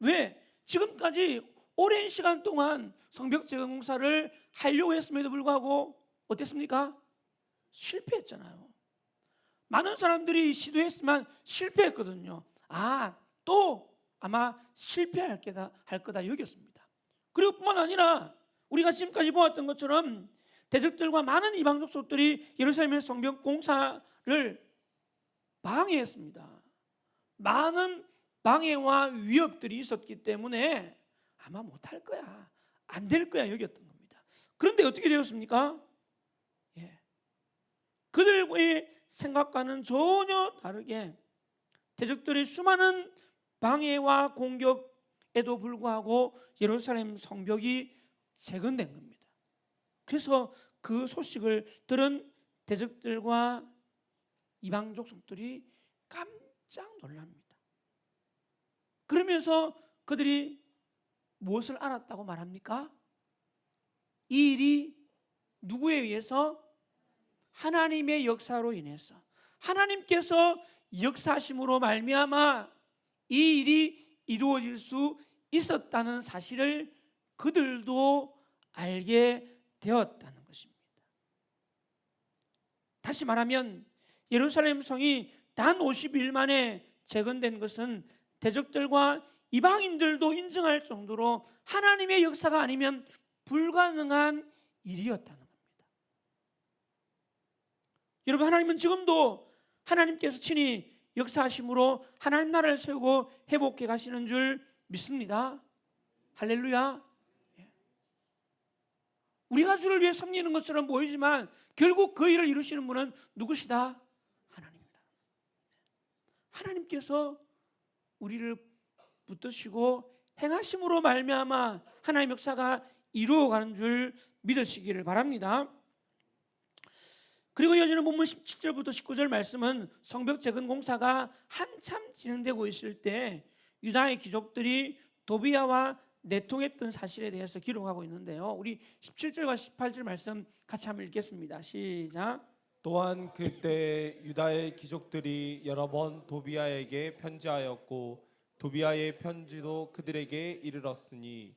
왜? 지금까지 오랜 시간 동안 성벽 재건 공사를 하려고 했음에도 불구하고 어땠습니까? 실패했잖아요. 많은 사람들이 시도했지만 실패했거든요. 또 아마 실패할 거다 여겼습니다. 그리고 뿐만 아니라 우리가 지금까지 보았던 것처럼 대적들과 많은 이방 족속들이 예루살렘의 성벽 공사를 방해했습니다. 많은 방해와 위협들이 있었기 때문에 아마 못할 거야, 안 될 거야 여겼던 겁니다. 그런데 어떻게 되었습니까? 그들의 생각과는 전혀 다르게 대적들의 수많은 방해와 공격에도 불구하고 예루살렘 성벽이 재건된 겁니다. 그래서 그 소식을 들은 대적들과 이방 족속들이 깜짝 놀랍니다. 그러면서 그들이 무엇을 알았다고 말합니까? 이 일이 누구에 의해서? 하나님의 역사로 인해서, 하나님께서 역사하심으로 말미암아 이 일이 이루어질 수 있었다는 사실을 그들도 알게 되었다는 것입니다. 다시 말하면 예루살렘 성이 단 50일 만에 재건된 것은 대적들과 이방인들도 인정할 정도로 하나님의 역사가 아니면 불가능한 일이었다는 겁니다. 여러분, 하나님은 지금도 하나님께서 친히 역사하심으로 하나님 나라를 세우고 회복해 가시는 줄 믿습니다. 할렐루야. 우리가 주를 위해 섬기는 것처럼 보이지만 결국 그 일을 이루시는 분은 누구시다? 하나님이다. 하나님께서 우리를 붙드시고 행하심으로 말미암아 하나님의 역사가 이루어가는 줄 믿으시기를 바랍니다. 그리고 이어지는 본문 17절부터 19절 말씀은 성벽 재건 공사가 한참 진행되고 있을 때 유다의 귀족들이 도비야와 내통했던 사실에 대해서 기록하고 있는데요. 우리 17절과 18절 말씀 같이 한번 읽겠습니다. 시작. 또한 그때 유다의 귀족들이 여러 번 도비야에게 편지하였고 도비야의 편지도 그들에게 이르렀으니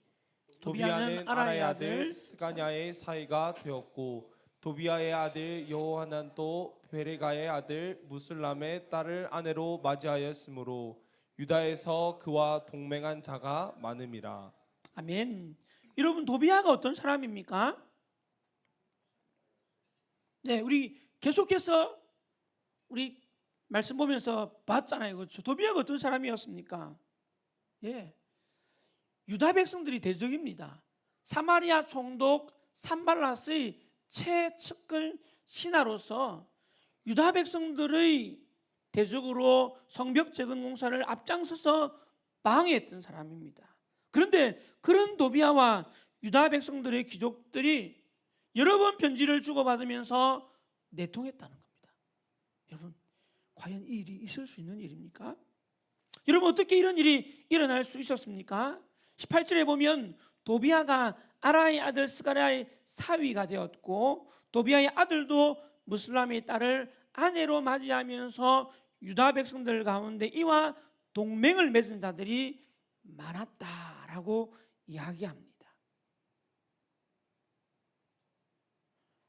도비야는 아라의 아들 스가냐의 사이가 되었고 도비야의 아들 여호하난 또 베레가의 아들 무슬람의 딸을 아내로 맞이하였으므로 유다에서 그와 동맹한 자가 많음이라. 아멘. 여러분, 도비야가 어떤 사람입니까? 네, 우리 계속해서 우리 말씀 보면서 봤잖아요. 그렇죠? 도비야가 어떤 사람이었습니까? 유다 백성들이 대적입니다. 사마리아 총독 산발랏의 최측근 신하로서 유다 백성들의 대적으로 성벽 재건 공사를 앞장서서 방해했던 사람입니다. 그런데 그런 도비아와 유다 백성들의 귀족들이 여러 번 편지를 주고받으면서 내통했다는 겁니다. 여러분, 과연 이 일이 있을 수 있는 일입니까? 여러분, 어떻게 이런 일이 일어날 수 있었습니까? 18절에 보면 도비아가 아라의 아들 스가랴의 사위가 되었고 도비아의 아들도 무슬람의 딸을 아내로 맞이하면서 유다 백성들 가운데 이와 동맹을 맺은 자들이 많았다라고 이야기합니다.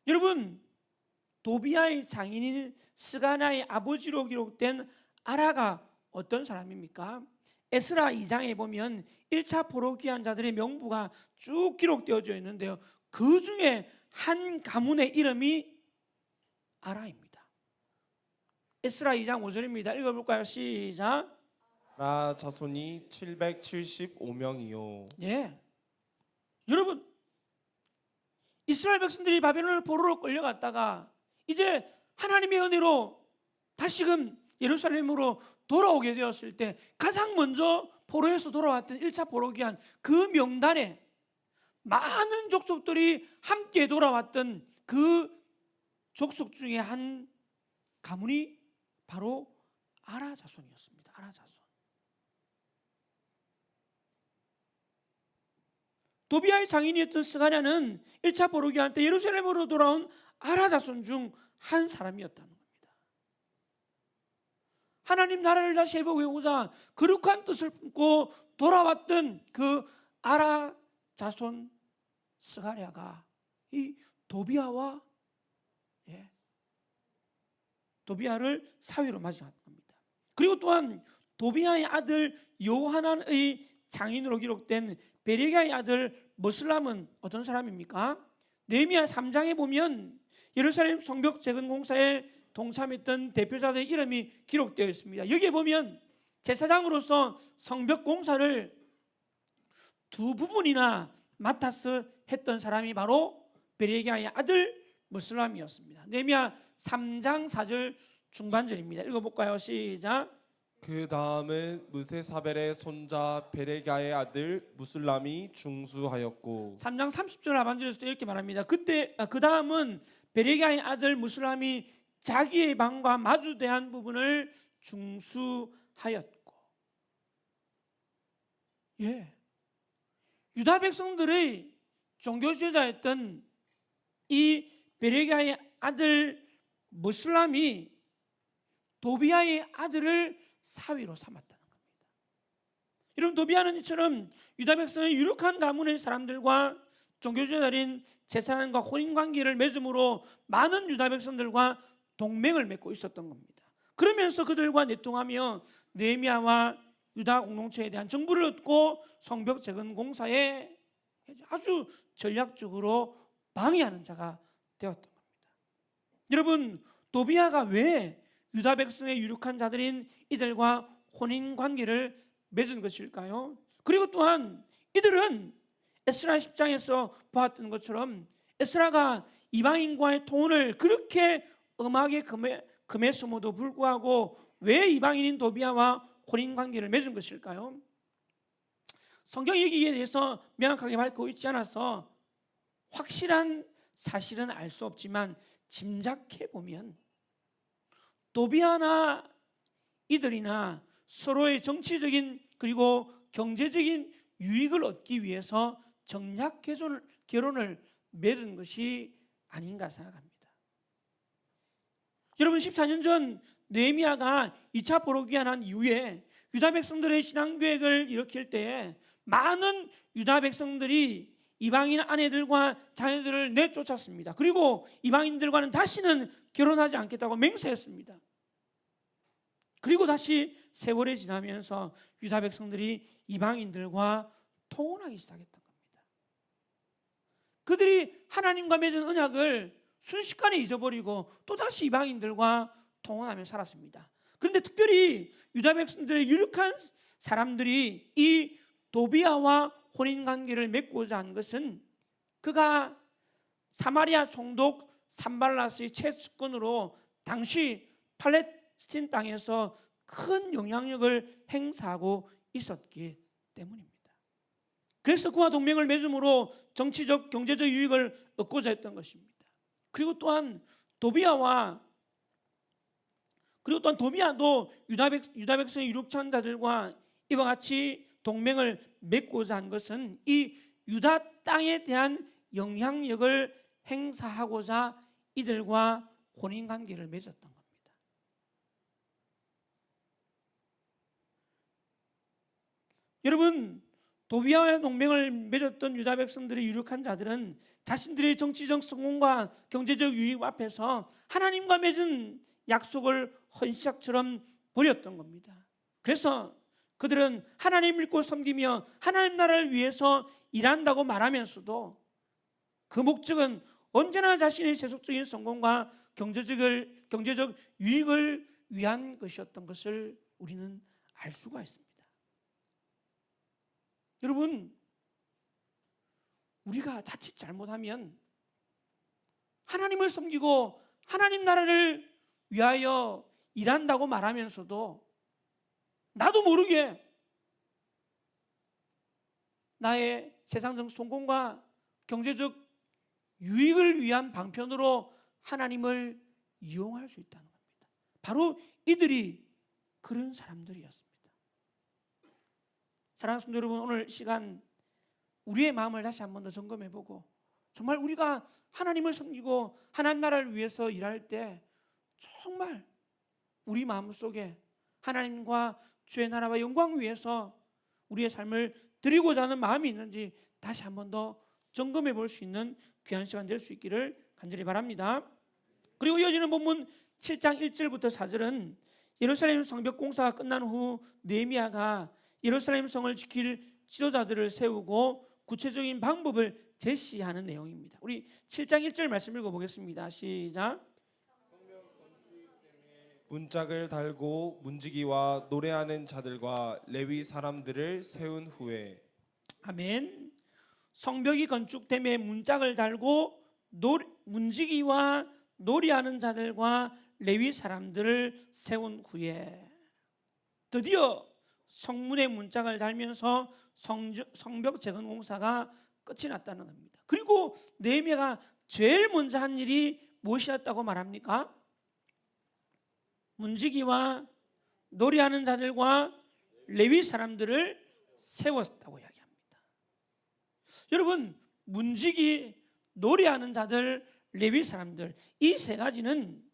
여러분, 도비아의 장인인 스가랴의 아버지로 기록된 아라가 어떤 사람입니까? 에스라 2장에 보면 1차 포로기한 자들의 명부가 쭉 기록되어져 있는데요, 그 중에 한 가문의 이름이 아라입니다. 에스라 2장 5절입니다. 읽어볼까요? 시작. 나 자손이 775명이요. 예, 여러분, 이스라엘 백성들이 바벨론을 포로로 끌려갔다가 이제 하나님의 은혜로 다시금 예루살렘으로 돌아오게 되었을 때 가장 먼저 포로에서 돌아왔던 1차 포로기한 그 명단에 많은 족속들이 함께 돌아왔던 그 족속 중에 한 가문이 바로 아라 자손이었습니다. 아라 자손. 도비아의 장인이었던 스가랴는 1차 포로기한 때 예루살렘으로 돌아온 아라 자손 중 한 사람이었다는 겁니다. 하나님 나라를 다시 회복해오자 거룩한 뜻을 품고 돌아왔던 그 아라 자손 스가랴가 이 도비아와 도비아를 사위로 맞이한 겁니다. 그리고 또한 도비아의 아들 요하난의 장인으로 기록된 베레기야의 아들 머슬람은 어떤 사람입니까? 느헤미야 3장에 보면 예루살렘 성벽 재건 공사에 동참했던 대표자들의 이름이 기록되어 있습니다. 여기에 보면 제사장으로서 성벽 공사를 두 부분이나 맡아서 했던 사람이 바로 베레기야의 아들 머슬람이었습니다. 느헤미야 3장 4절 중반절입니다. 읽어볼까요? 시작. 그 다음은 무세사벨의 손자 베레가의 아들 무슬람이 중수하였고 3장 30절 하반절에서도 이렇게 말합니다. 그 다음은 베레기야의 아들 무슬람이 자기의 방과 마주대한 부분을 중수하였고, 유다 백성들의 종교 지도자였던 이 베레기야의 아들 무슬람이 도비아의 아들을 사위로 삼았다는 겁니다. 여러분, 도비아는 이처럼 유다 백성의 유력한 가문의 사람들과 종교지도자인 제사장과 혼인관계를 맺음으로 많은 유다 백성들과 동맹을 맺고 있었던 겁니다. 그러면서 그들과 내통하며 느헤미야와 유다 공동체에 대한 정보를 얻고 성벽 재건 공사에 아주 전략적으로 방해하는 자가 되었던 겁니다. 여러분, 도비아가 왜 유다 백성의 유력한 자들인 이들과 혼인 관계를 맺은 것일까요? 그리고 또한 이들은 에스라 10장에서 보았던 것처럼 에스라가 이방인과의 통혼을 그렇게 엄하게 금했음에도 불구하고 왜 이방인인 도비아와 혼인 관계를 맺은 것일까요? 성경이 여기에 대해서 명확하게 밝히고 있지 않아서 확실한 사실은 알 수 없지만 짐작해 보면 도비아나 이들이나 서로의 정치적인 그리고 경제적인 유익을 얻기 위해서 정략 결혼을 맺은 것이 아닌가 생각합니다. 여러분, 14년 전 느헤미야가 2차 포로기한한 이후에 유다 백성들의 신앙계획을 일으킬 때에 많은 유다 백성들이 이방인 아내들과 자녀들을 내쫓았습니다. 그리고 이방인들과는 다시는 결혼하지 않겠다고 맹세했습니다. 그리고 다시 세월이 지나면서 유다 백성들이 이방인들과 통혼하기 시작했던 겁니다. 그들이 하나님과 맺은 언약을 순식간에 잊어버리고 또다시 이방인들과 통혼하며 살았습니다. 그런데 특별히 유다 백성들의 유력한 사람들이 이 도비아와 혼인 관계를 맺고자 한 것은 그가 사마리아 총독 산발라스의 채권으로 당시 팔레스틴 땅에서 큰 영향력을 행사하고 있었기 때문입니다. 그래서 그와 동맹을 맺음으로 정치적, 경제적 유익을 얻고자 했던 것입니다. 그리고 또한 도비아도 유다 백성의 유력한 자들과 이와 같이 동맹을 맺고자 한 것은 이 유다 땅에 대한 영향력을 행사하고자 이들과 혼인 관계를 맺었던 겁니다. 여러분, 도비아와 동맹을 맺었던 유다 백성들의 유력한 자들은 자신들의 정치적 성공과 경제적 유익 앞에서 하나님과 맺은 약속을 헌시작처럼 버렸던 겁니다. 그래서 그들은 하나님 믿고 섬기며 하나님 나라를 위해서 일한다고 말하면서도 그 목적은 언제나 자신의 세속적인 성공과 경제적 유익을 위한 것이었던 것을 우리는 알 수가 있습니다. 여러분, 우리가 자칫 잘못하면 하나님을 섬기고 하나님 나라를 위하여 일한다고 말하면서도 나도 모르게 나의 세상적 성공과 경제적 유익을 위한 방편으로 하나님을 이용할 수 있다는 겁니다. 바로 이들이 그런 사람들이었습니다. 사랑하는 성도 여러분, 오늘 시간 우리의 마음을 다시 한 번 더 점검해보고 정말 우리가 하나님을 섬기고 하나님 나라를 위해서 일할 때 정말 우리 마음속에 하나님과 주의 나라와 영광 위해서 우리의 삶을 드리고자 하는 마음이 있는지 다시 한 번 더 점검해 볼 수 있는 귀한 시간 될 수 있기를 간절히 바랍니다. 그리고 이어지는 본문 7장 1절부터 4절은 예루살렘 성벽 공사가 끝난 후 느헤미야가 예루살렘 성을 지킬 지도자들을 세우고 구체적인 방법을 제시하는 내용입니다. 우리 7장 1절 말씀 읽어보겠습니다. 시작. 문짝을 달고 문지기와 노래하는 자들과 레위 사람들을 세운 후에. 아멘. 성벽이 건축됨에 문짝을 달고 문지기와 노래하는 자들과 레위 사람들을 세운 후에 드디어 성문에 문짝을 달면서 성벽 재건 공사가 끝이 났다는 겁니다. 그리고 느헤미야가 제일 먼저 한 일이 무엇이었다고 말합니까? 문지기와 노래하는 자들과 레위 사람들을 세웠다고 이야기합니다. 여러분, 문지기, 노래하는 자들, 레위 사람들, 이 세 가지는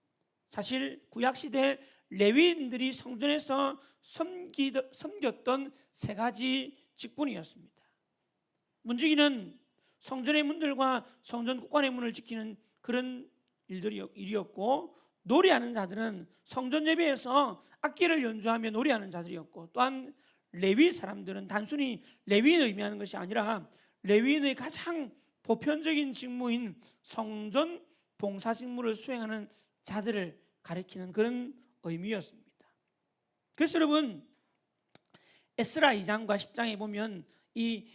사실 구약시대 레위인들이 성전에서 섬겼던 세 가지 직분이었습니다. 문지기는 성전의 문들과 성전 곳간의 문을 지키는 그런 일이었고, 노래하는 자들은 성전 예배에서 악기를 연주하며 노래하는 자들이었고, 또한 레위 사람들은 단순히 레위인을 의미하는 것이 아니라 레위인의 가장 보편적인 직무인 성전 봉사 직무를 수행하는 자들을 가리키는 그런 의미였습니다. 그래서 여러분, 에스라 2장과 10장에 보면 이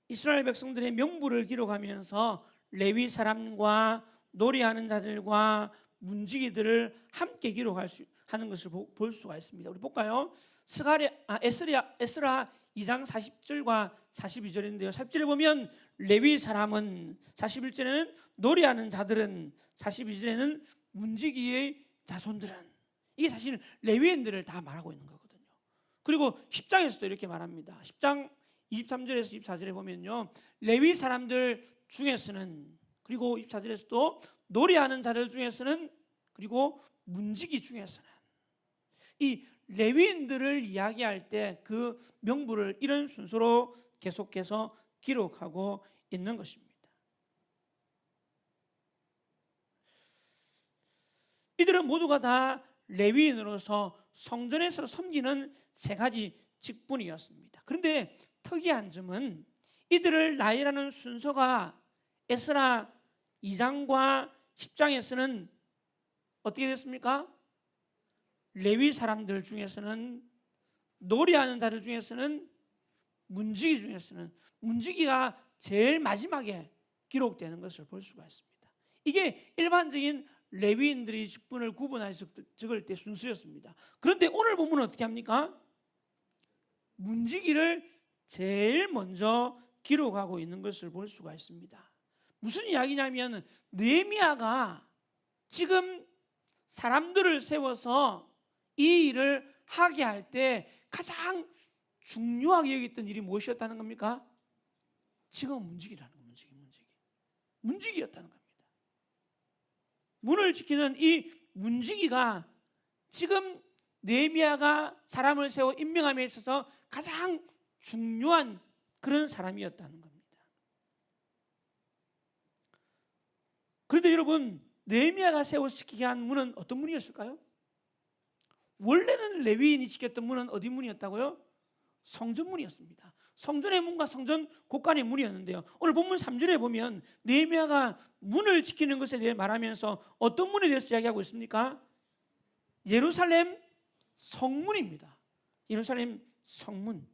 이스라엘 백성들의 명부를 기록하면서 레위 사람과 노래하는 자들과 문지기들을 함께 기록하는 것을 볼 수가 있습니다. 우리 볼까요? 에스라 2장 40절과 42절인데요. 40절에 보면 레위 사람은, 41절에는 노래하는 자들은, 42절에는 문지기의 자손들은, 이게 사실 레위인들을 다 말하고 있는 거거든요. 그리고 10장에서도 이렇게 말합니다. 10장 23절에서 24절에 보면요, 레위 사람들 중에서는, 그리고 24절에서도 노래하는 자들 중에서는, 그리고 문지기 중에서는, 이 레위인들을 이야기할 때 그 명부를 이런 순서로 계속해서 기록하고 있는 것입니다. 이들은 모두가 다 레위인으로서 성전에서 섬기는 세 가지 직분이었습니다. 그런데 특이한 점은 이들을 나열하는 순서가 에스라 2장과 10장에서는 어떻게 됐습니까? 레위 사람들 중에서는, 노래하는 자들 중에서는 문지기 중에서는 문지기가 제일 마지막에 기록되는 것을 볼 수가 있습니다. 이게 일반적인 레위인들이 직분을 구분해서 적을 때 순서였습니다. 그런데 오늘 본문은 어떻게 합니까? 문지기를 제일 먼저 기록하고 있는 것을 볼 수가 있습니다. 무슨 이야기냐면 느헤미야가 지금 사람들을 세워서 이 일을 하게 할 때 가장 중요하게 여겼던 일이 무엇이었다는 겁니까? 지금 문지기라는 겁니다. 문지기였다는 겁니다. 문을 지키는 이 문지기가 지금 느헤미야가 사람을 세워 임명함에 있어서 가장 중요한 그런 사람이었다는 겁니다. 그런데 여러분, 느헤미야가 세워 지키게 한 문은 어떤 문이었을까요? 원래는 레위인이 지켰던 문은 어디 문이었다고요? 성전문이었습니다. 성전의 문과 성전 곳간의 문이었는데요. 오늘 본문 3절에 보면 느헤미야가 문을 지키는 것에 대해 말하면서 어떤 문에 대해서 이야기하고 있습니까? 예루살렘 성문입니다. 예루살렘 성문.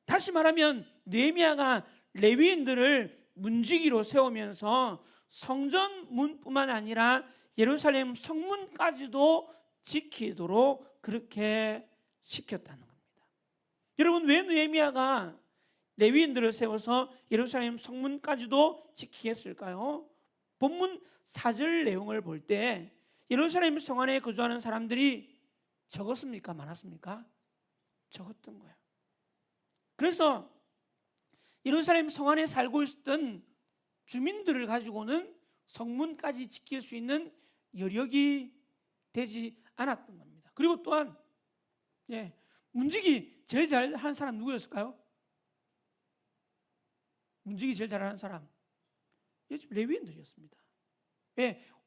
다시 말하면 느헤미야가 레위인들을 문지기로 세우면서 성전 문뿐만 아니라 예루살렘 성문까지도 지키도록 그렇게 시켰다는 겁니다. 여러분, 왜 느헤미야가 레위인들을 세워서 예루살렘 성문까지도 지키게 했을까요? 본문 4절 내용을 볼 때 예루살렘 성 안에 거주하는 사람들이 적었습니까? 많았습니까? 적었던 거예요. 그래서 예루살렘 성 안에 살고 있었던 주민들을 가지고는 성문까지 지킬 수 있는 여력이 되지 않았던 겁니다. 그리고 또한 문지기 제일 잘하는 사람 누구였을까요? 문지기 제일 잘하는 사람 레위인들이었습니다.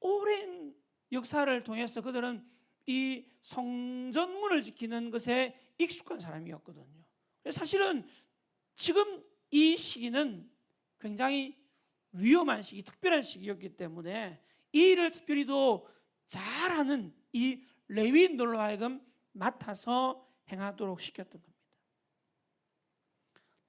오랜 역사를 통해서 그들은 이 성전문을 지키는 것에 익숙한 사람이었거든요. 사실은 지금 이 시기는 굉장히 위험한 시기, 특별한 시기였기 때문에 이 일을 특별히도 잘하는 이 레위인들로 하여금 맡아서 행하도록 시켰던 겁니다.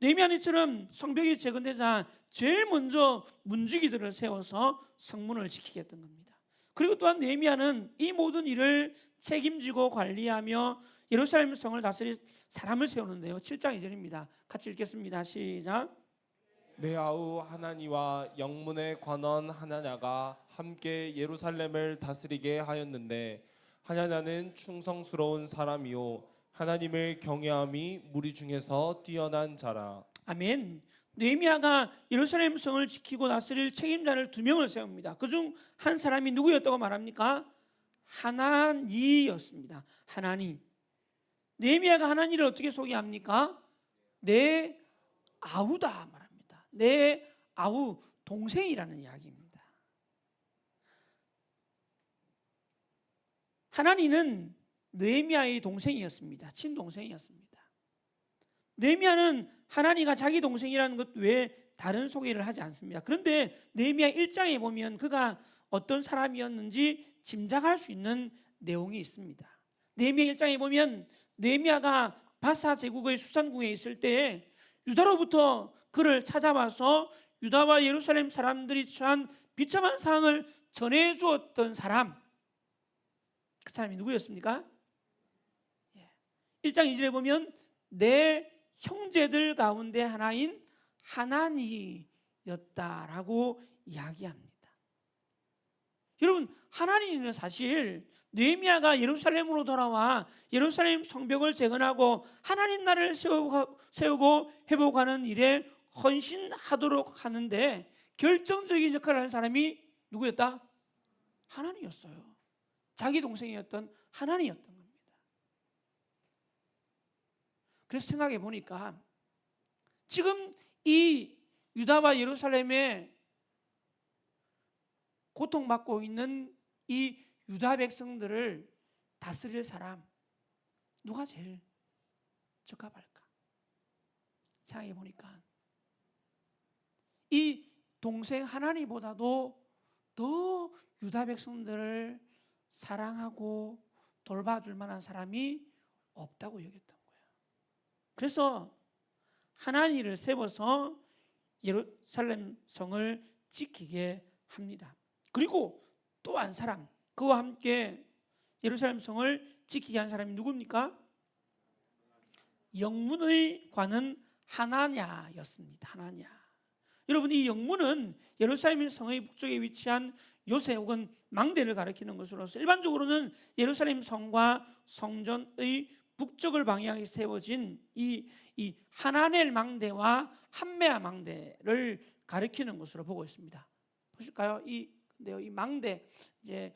느헤미야처럼 성벽이 재건되자 제일 먼저 문지기들을 세워서 성문을 지키게 했던 겁니다. 그리고 또한 느헤미야는 이 모든 일을 책임지고 관리하며 예루살렘 성을 다스릴 사람을 세우는데요. 7장 2절입니다. 같이 읽겠습니다. 시작. 레아우 하나니와 영문의 관원 하나냐가 함께 예루살렘을 다스리게 하였는데 하나냐는 충성스러운 사람이요 하나님을 경외함이 무리 중에서 뛰어난 자라. 아멘. 느헤미야가 예루살렘 성을 지키고 다스릴 책임자를 2명을 세웁니다. 그중 한 사람이 누구였다고 말합니까? 하나니였습니다. 하나니. 느헤미야가 하나니를 어떻게 소개합니까? 내 아우다 말합니다. 내 아우, 동생이라는 이야기입니다. 하나니는 느헤미야의 동생이었습니다. 친동생이었습니다. 느헤미야는 하나니가 자기 동생이라는 것 외에 다른 소개를 하지 않습니다. 그런데 느헤미야 1장에 보면 그가 어떤 사람이었는지 짐작할 수 있는 내용이 있습니다. 느헤미야 1장에 보면 느헤미야가 바사 제국의 수산궁에 있을 때 유다로부터 그를 찾아와서 유다와 예루살렘 사람들이 처한 비참한 상황을 전해 주었던 사람, 그 사람이 누구였습니까? 1장 2절에 보면 내 형제들 가운데 하나인 하나니였다라고 이야기합니다. 여러분, 하나니는 사실 느헤미야가 예루살렘으로 돌아와 예루살렘 성벽을 재건하고 하나님 나라를 세우고 회복하는 일에 헌신하도록 하는데 결정적인 역할을 하는 사람이 누구였다? 하나니였어요. 자기 동생이었던 하나니였던 겁니다. 그래서 생각해 보니까 지금 이 유다와 예루살렘에 고통받고 있는 이 유다 백성들을 다스릴 사람 누가 제일 적합할까? 생각해 보니까 이 동생 하나니보다도 더 유다 백성들을 사랑하고 돌봐줄 만한 사람이 없다고 여겼던 거예요. 그래서 하나니를 세워서 예루살렘 성을 지키게 합니다. 그리고 또 한 사람, 그와 함께 예루살렘 성을 지키게 한 사람이 누굽니까? 영문의 관은 하나냐였습니다. 하나냐. 여러분, 이 영문은 예루살렘 성의 북쪽에 위치한 요새 혹은 망대를 가리키는 것으로서 일반적으로는 예루살렘 성과 성전의 북쪽을 방향에 세워진 이 하나넬 망대와 함메아 망대를 가리키는 것으로 보고 있습니다. 보실까요? 이 망대, 이제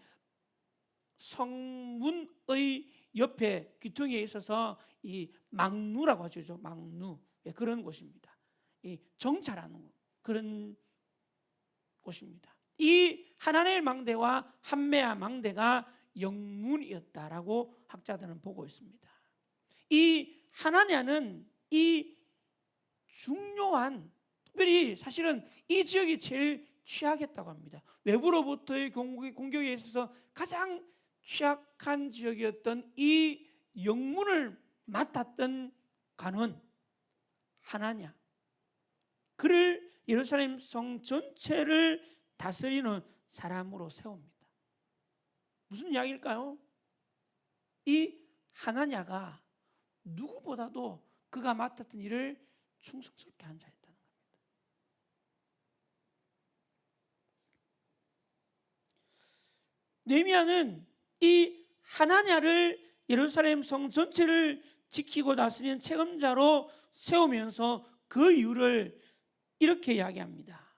성문의 옆에 귀퉁이에 있어서 이 망루라고 하죠. 망루. 그런 곳입니다. 이 정찰하는 그런 곳입니다. 이 하나넬 망대와 함메아 망대가 영문이었다라고 학자들은 보고 있습니다. 이 하나냐는 이 중요한, 특별히 사실은 이 지역이 제일 취약했다고 합니다. 외부로부터의 공격에 있어서 가장 취약한 지역이었던 이 영문을 맡았던 관원 하나냐, 그를 예루살렘 성 전체를 다스리는 사람으로 세웁니다. 무슨 이야기일까요? 이 하나냐가 누구보다도 그가 맡았던 일을 충성스럽게 한 자였다는 겁니다. 느헤미야는 이 하나냐를 예루살렘 성 전체를 지키고 다스리는 책임자로 세우면서 그 이유를 이렇게 이야기합니다.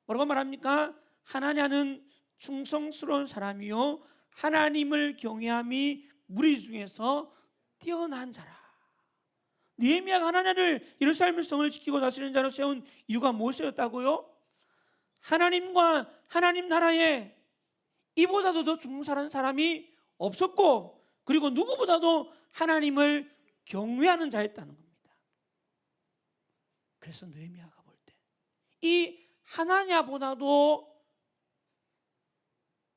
뭐라고 말합니까? 하나냐는 충성스러운 사람이요 하나님을 경외함이 무리 중에서 뛰어난 자라. 느헤미야가 하나냐를 예루살렘 성을 지키고 다스리는 자로 세운 이유가 무엇이었다고요? 하나님과 하나님 나라에 이보다도 더 충성하는 사람이 없었고, 그리고 누구보다도 하나님을 경외하는 자였다는 겁니다. 그래서 느헤미야가 볼 때 이 하나냐보다도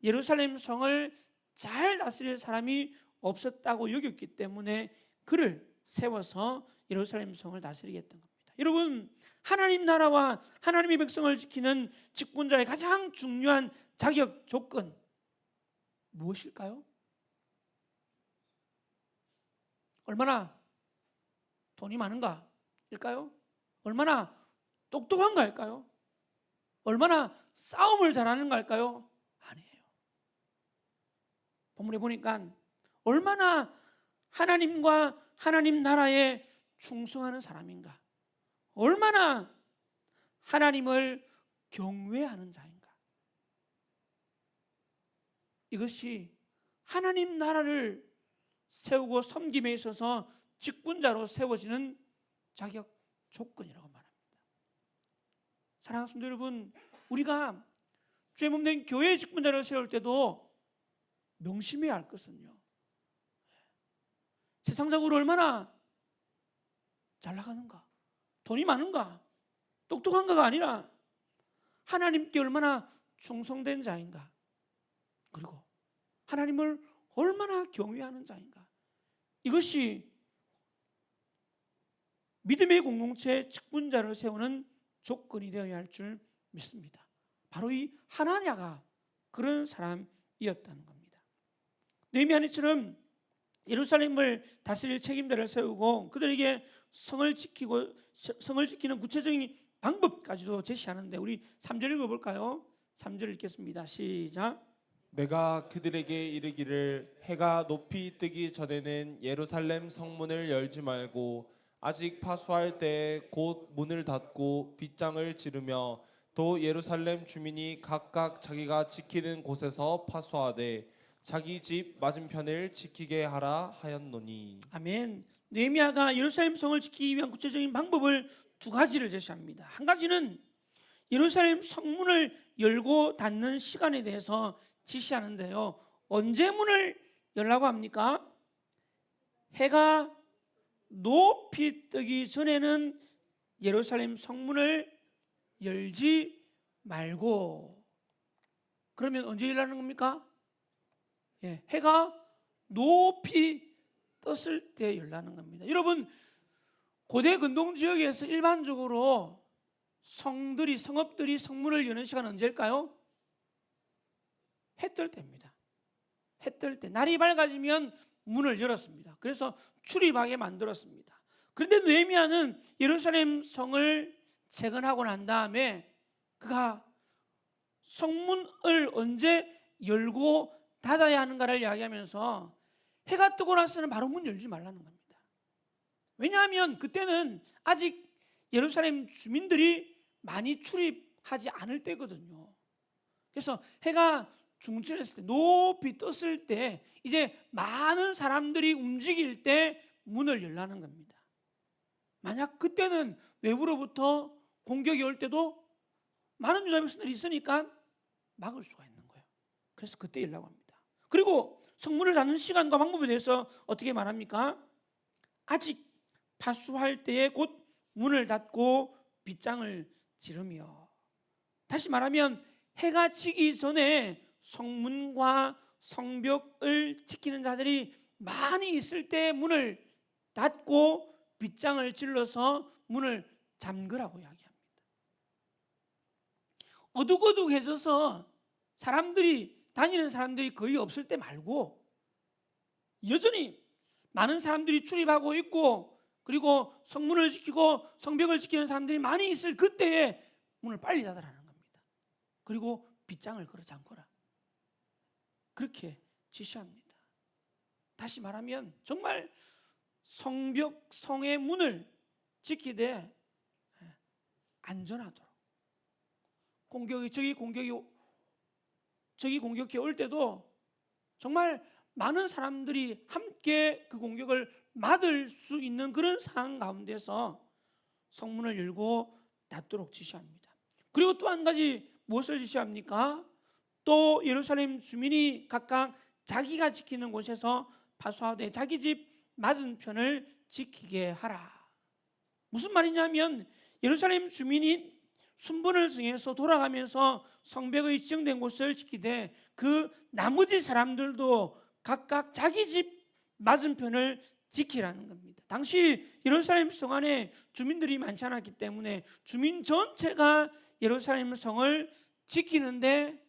예루살렘 성을 잘 다스릴 사람이 없었다고 여겼기 때문에 그를 세워서 예루살렘 성을 다스리게 했던 겁니다. 여러분, 하나님 나라와 하나님의 백성을 지키는 직분자의 가장 중요한 자격 조건 무엇일까요? 얼마나 돈이 많은가 일까요? 얼마나 똑똑한가 일까요? 얼마나 싸움을 잘하는가 일까요? 아니에요. 본문에 보니까 얼마나 하나님과 하나님 나라에 충성하는 사람인가, 얼마나 하나님을 경외하는 자인가, 이것이 하나님 나라를 세우고 섬김에 있어서 직분자로 세워지는 자격 조건이라고 말합니다. 사랑하는 성도 여러분, 우리가 주의 몸 된 교회의 직분자를 세울 때도 명심해야 할 것은요, 세상적으로 얼마나 잘 나가는가, 돈이 많은가, 똑똑한가가 아니라 하나님께 얼마나 충성된 자인가, 그리고 하나님을 얼마나 경외하는 자인가, 이것이 믿음의 공동체 직분자를 세우는 조건이 되어야 할 줄 믿습니다. 바로 이 하나냐가 그런 사람이었다는 겁니다. 느헤미야처럼 예루살렘을 다스릴 책임자를 세우고 그들에게 성을 지키는 구체적인 방법까지도 제시하는데, 우리 3절 읽어볼까요? 3절 읽겠습니다. 시작. 내가 그들에게 이르기를 해가 높이 뜨기 전에는 예루살렘 성문을 열지 말고 아직 파수할 때에 곧 문을 닫고 빗장을 지르며 또 예루살렘 주민이 각각 자기가 지키는 곳에서 파수하되 자기 집 맞은편을 지키게 하라 하였노니. 아멘. 느헤미야가 예루살렘 성을 지키기 위한 구체적인 방법을 두 가지를 제시합니다. 한 가지는 예루살렘 성문을 열고 닫는 시간에 대해서 지시하는데요, 언제 문을 열라고 합니까? 해가 높이 뜨기 전에는 예루살렘 성문을 열지 말고. 그러면 언제 열라는 겁니까? 해가 높이 떴을 때 열라는 겁니다. 여러분, 고대 근동 지역에서 일반적으로 성읍들이 성문을 여는 시간 언제일까요? 해 뜰 때입니다. 해 뜰 때, 날이 밝아지면 문을 열었습니다. 그래서 출입하게 만들었습니다. 그런데 느헤미야는 예루살렘 성을 재건하고 난 다음에 그가 성문을 언제 열고 닫아야 하는가를 이야기하면서 해가 뜨고 나서는 바로 문 열지 말라는 겁니다. 왜냐하면 그때는 아직 예루살렘 주민들이 많이 출입하지 않을 때거든요. 그래서 해가 중천했을 때, 높이 떴을 때, 이제 많은 사람들이 움직일 때 문을 열라는 겁니다. 만약 그때는 외부로부터 공격이 올 때도 많은 유다 백성들이 있으니까 막을 수가 있는 거예요. 그래서 그때 열라고 합니다. 그리고 성문을 닫는 시간과 방법에 대해서 어떻게 말합니까? 아직 파수할 때에 곧 문을 닫고 빗장을 지르며, 다시 말하면 해가 지기 전에 성문과 성벽을 지키는 자들이 많이 있을 때 문을 닫고 빗장을 질러서 문을 잠그라고 이야기합니다. 어둑어둑해져서 다니는 사람들이 거의 없을 때 말고, 여전히 많은 사람들이 출입하고 있고 그리고 성문을 지키고 성벽을 지키는 사람들이 많이 있을 그때에 문을 빨리 닫으라는 겁니다. 그리고 빗장을 걸어 잠궈라, 그렇게 지시합니다. 다시 말하면 정말 성의 문을 지키되 안전하도록, 적이 공격해 올 때도 정말 많은 사람들이 함께 그 공격을 막을 수 있는 그런 상황 가운데서 성문을 열고 닫도록 지시합니다. 그리고 또 한 가지 무엇을 지시합니까? 또 예루살렘 주민이 각각 자기가 지키는 곳에서 파수하되 자기 집 맞은편을 지키게 하라. 무슨 말이냐면 예루살렘 주민이 순번을 정해서 돌아가면서 성벽의 지정된 곳을 지키되 그 나머지 사람들도 각각 자기 집 맞은편을 지키라는 겁니다. 당시 예루살렘 성 안에 주민들이 많지 않았기 때문에 주민 전체가 예루살렘 성을 지키는데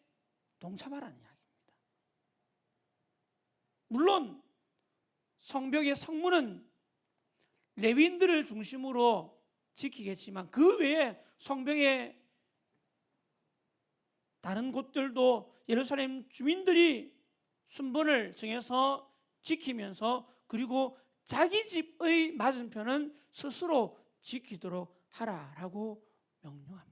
동참하라는 이야기입니다. 물론 성벽의 성문은 레위인들을 중심으로 지키겠지만 그 외에 성벽의 다른 곳들도 예루살렘 주민들이 순번을 정해서 지키면서 그리고 자기 집의 맞은편은 스스로 지키도록 하라라고 명령합니다.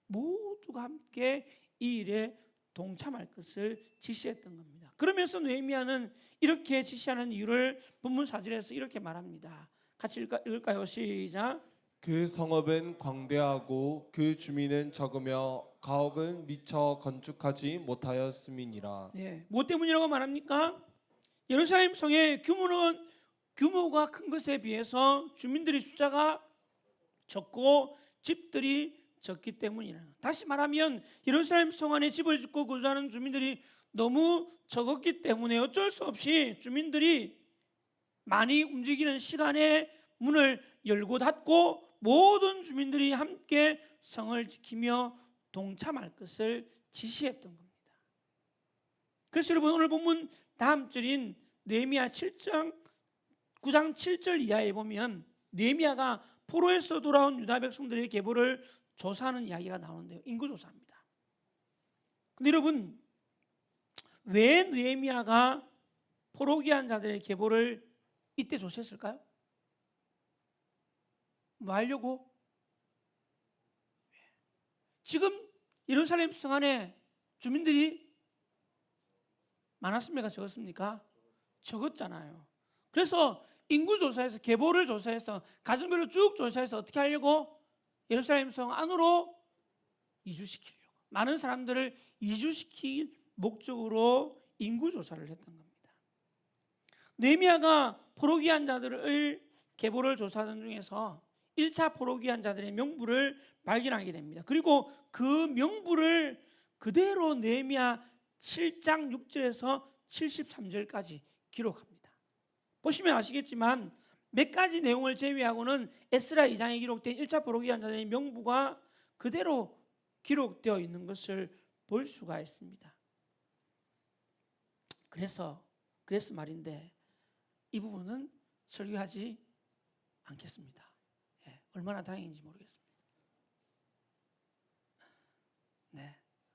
모두가 함께 이 일에 동참할 것을 지시했던 겁니다. 그러면서 느헤미야는 이렇게 지시하는 이유를 본문 4절에서 이렇게 말합니다. 같이 읽을까요? 시작. 그 성읍은 광대하고 그 주민은 적으며 가옥은 미처 건축하지 못하였음이니라. 네, 뭐 때문이라고 말합니까? 예루살렘 성의 규모가 큰 것에 비해서 주민들의 숫자가 적고 집들이 적기 때문이라. 다시 말하면 예루살렘 성 안에 집을 짓고 거주하는 주민들이 너무 적었기 때문에 어쩔 수 없이 주민들이 많이 움직이는 시간에 문을 열고 닫고 모든 주민들이 함께 성을 지키며 동참할 것을 지시했던 겁니다. 그래서 여러분 오늘 본문 다음 절인 느헤미야 9장 7절 이하에 보면 느헤미야가 포로에서 돌아온 유다 백성들의 계보를 조사하는 이야기가 나오는데요. 인구조사입니다. 근데 여러분 왜 느헤미야가 포로기한 자들의 계보를 이때 조사했을까요? 뭐 하려고? 지금 예루살렘 성 안에 주민들이 많았습니까? 적었습니까? 적었잖아요. 그래서 인구조사해서 계보를 조사해서 가정별로 쭉 조사해서 어떻게 하려고? 예루살렘 성 안으로 이주시키려고, 많은 사람들을 이주시킬 목적으로 인구조사를 했던 겁니다. 느헤미야가 포로기한 자들을 계보를 조사하던 중에서 1차 포로기한 자들의 명부를 발견하게 됩니다. 그리고 그 명부를 그대로 느헤미야 7장 6절에서 73절까지 기록합니다. 보시면 아시겠지만 몇 가지 내용을 제외하고는 에스라 2장에 기록된 1차 포로기관자들의 명부가 그대로 기록되어 있는 것을 볼 수가 있습니다. 그래서 말인데 이 부분은 설교하지 않겠습니다. 얼마나 다행인지 모르겠습니다.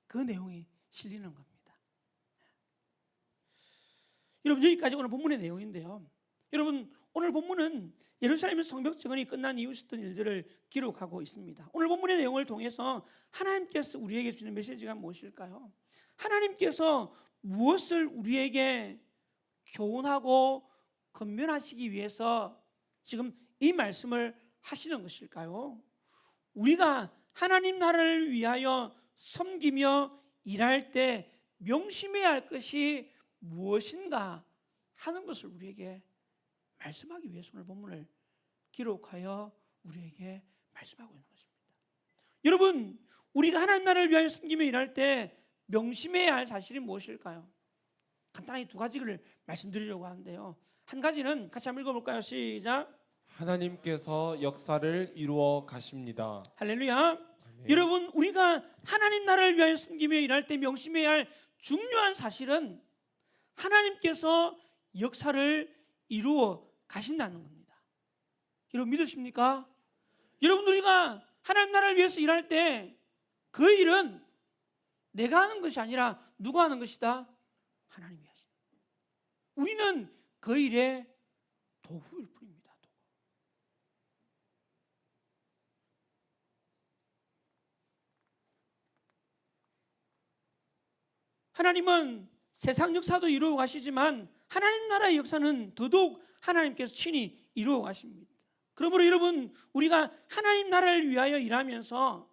그 내용이 실리는 겁니다. 여러분, 여기까지 오늘 본문의 내용인데요. 여러분, 오늘 본문은 예루살렘 성벽 재건이 끝난 이후 있었던 일들을 기록하고 있습니다. 오늘 본문의 내용을 통해서 하나님께서 우리에게 주는 메시지가 무엇일까요? 하나님께서 무엇을 우리에게 교훈하고 건면하시기 위해서 지금 이 말씀을 하시는 것일까요? 우리가 하나님 나라를 위하여 섬기며 일할 때 명심해야 할 것이 무엇인가 하는 것을 우리에게 말씀하기 위해서 오늘 본문을 기록하여 우리에게 말씀하고 있는 것입니다. 여러분, 우리가 하나님 나라를 위하여 섬기며 일할 때 명심해야 할 사실이 무엇일까요? 간단하게 두 가지를 말씀드리려고 하는데요. 한 가지는 같이 한번 읽어볼까요? 시작. 하나님께서 역사를 이루어 가십니다. 할렐루야. 아멘. 여러분, 우리가 하나님 나라를 위하여 섬기며 일할 때 명심해야 할 중요한 사실은 하나님께서 역사를 이루어 가신다는 겁니다. 여러분, 믿으십니까? 여러분, 우리가 하나님 나라를 위해서 일할 때 그 일은 내가 하는 것이 아니라 누가 하는 것이다? 하나님이 하시는. 우리는 그 일의 도구일 뿐입니다. 도구. 하나님은 세상 역사도 이루어 가시지만 하나님 나라의 역사는 더더욱 하나님께서 친히 이루어 가십니다. 그러므로 여러분, 우리가 하나님 나라를 위하여 일하면서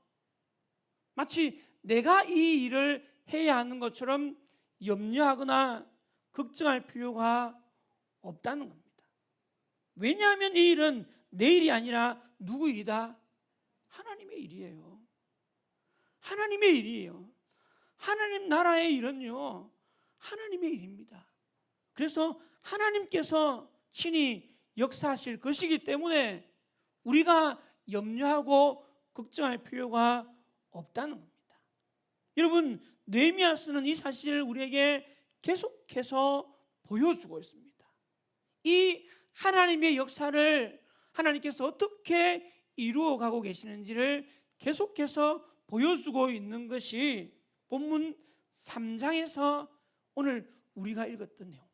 마치 내가 이 일을 해야 하는 것처럼 염려하거나 걱정할 필요가 없다는 겁니다. 왜냐하면 이 일은 내 일이 아니라 누구 일이다? 하나님의 일이에요. 하나님의 일이에요. 하나님 나라의 일은요, 하나님의 일입니다. 그래서 하나님께서 친히 역사하실 것이기 때문에 우리가 염려하고 걱정할 필요가 없다는 겁니다. 여러분, 느헤미야서는 이 사실을 우리에게 계속해서 보여주고 있습니다. 이 하나님의 역사를 하나님께서 어떻게 이루어가고 계시는지를 계속해서 보여주고 있는 것이 본문 3장에서 오늘 우리가 읽었던 내용,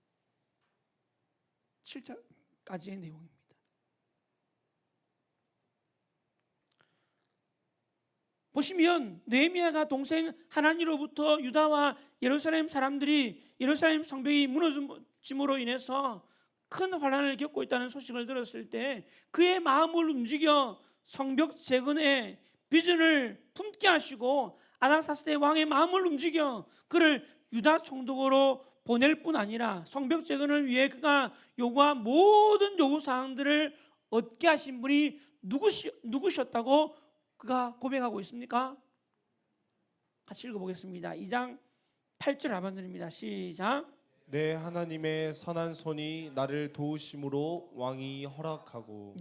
7장까지의 내용입니다. 보시면 느헤미야가 동생 하나니로부터 유다와 예루살렘 사람들이 예루살렘 성벽이 무너짐으로 인해서 큰 환난을 겪고 있다는 소식을 들었을 때 그의 마음을 움직여 성벽 재건의 비전을 품게 하시고 아닥사스다 왕의 마음을 움직여 그를 유다 총독으로 보낼 뿐 아니라 성벽 재건을 위해 그가 요구한 모든 요구 사항들을 얻게 하신 분이 누구셨다고 그가 고백하고 있습니까? 같이 읽어보겠습니다. 2장 8절 하반절입니다. 시작. 내 하나님의 선한 손이 나를 도우심으로 왕이 허락하고.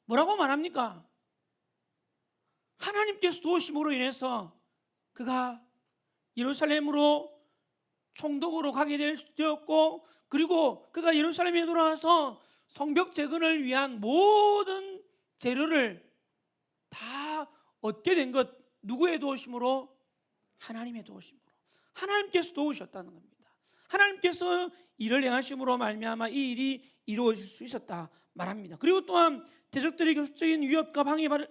뭐라고 말합니까? 하나님께서 도우심으로 인해서 그가 예루살렘으로 총독으로 가게 되었고, 그리고 그가 예루살렘에 돌아가서 성벽 재건을 위한 모든 재료를 다 얻게 된 것, 누구의 도우심으로? 하나님의 도우심으로. 하나님께서 도우셨다는 겁니다. 하나님께서 일을 행하심으로 말미암아 이 일이 이루어질 수 있었다 말합니다. 그리고 또한 대적들의 계속적인 위협과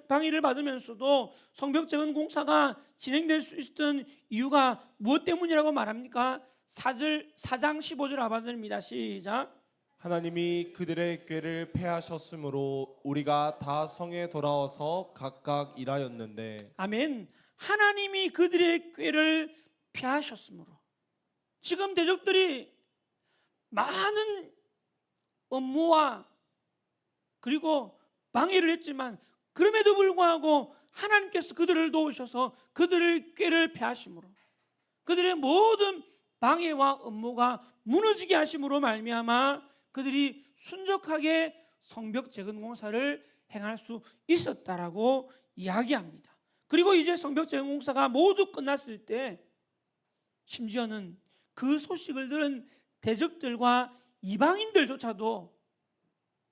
방해를 받으면서도 성벽 재건 공사가 진행될 수 있었던 이유가 무엇 때문이라고 말합니까? 4장 15절 하반절입니다. 시작. 하나님이 그들의 꾀를 패하셨으므로 우리가 다 성에 돌아와서 각각 일하였는데. 아멘. 하나님이 그들의 꾀를 피하셨으므로. 지금 대적들이 많은 업무와 그리고 방해를 했지만 그럼에도 불구하고 하나님께서 그들을 도우셔서 그들의 꾀를 피하심으로 그들의 모든 방해와 업무가 무너지게 하심으로 말미암아 그들이 순적하게 성벽 재건 공사를 행할 수 있었다라고 이야기합니다. 그리고 이제 성벽 재건 공사가 모두 끝났을 때 심지어는 그 소식을 들은 대적들과 이방인들조차도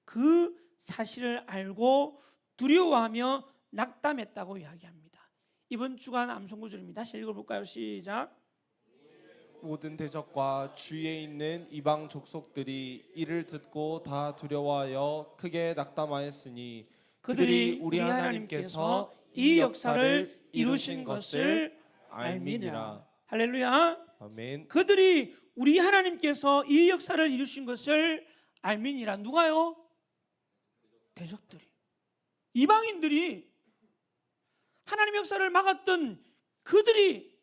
그 사실을 알고 두려워하며 낙담했다고 이야기합니다. 이번 주간 암송구절입니다. 다시 읽어볼까요? 시작. 모든 대적과 주위에 있는 이방 족속들이 이를 듣고 다 두려워하여 크게 낙담하였으니 그들이 우리 하나님께서 이 역사를 이루신 것을 알미니라. 할렐루야. 아멘. 그들이 우리 하나님께서 이 역사를 이루신 것을 알미니라. 누가요? 대적들이, 이방인들이, 하나님의 역사를 막았던 그들이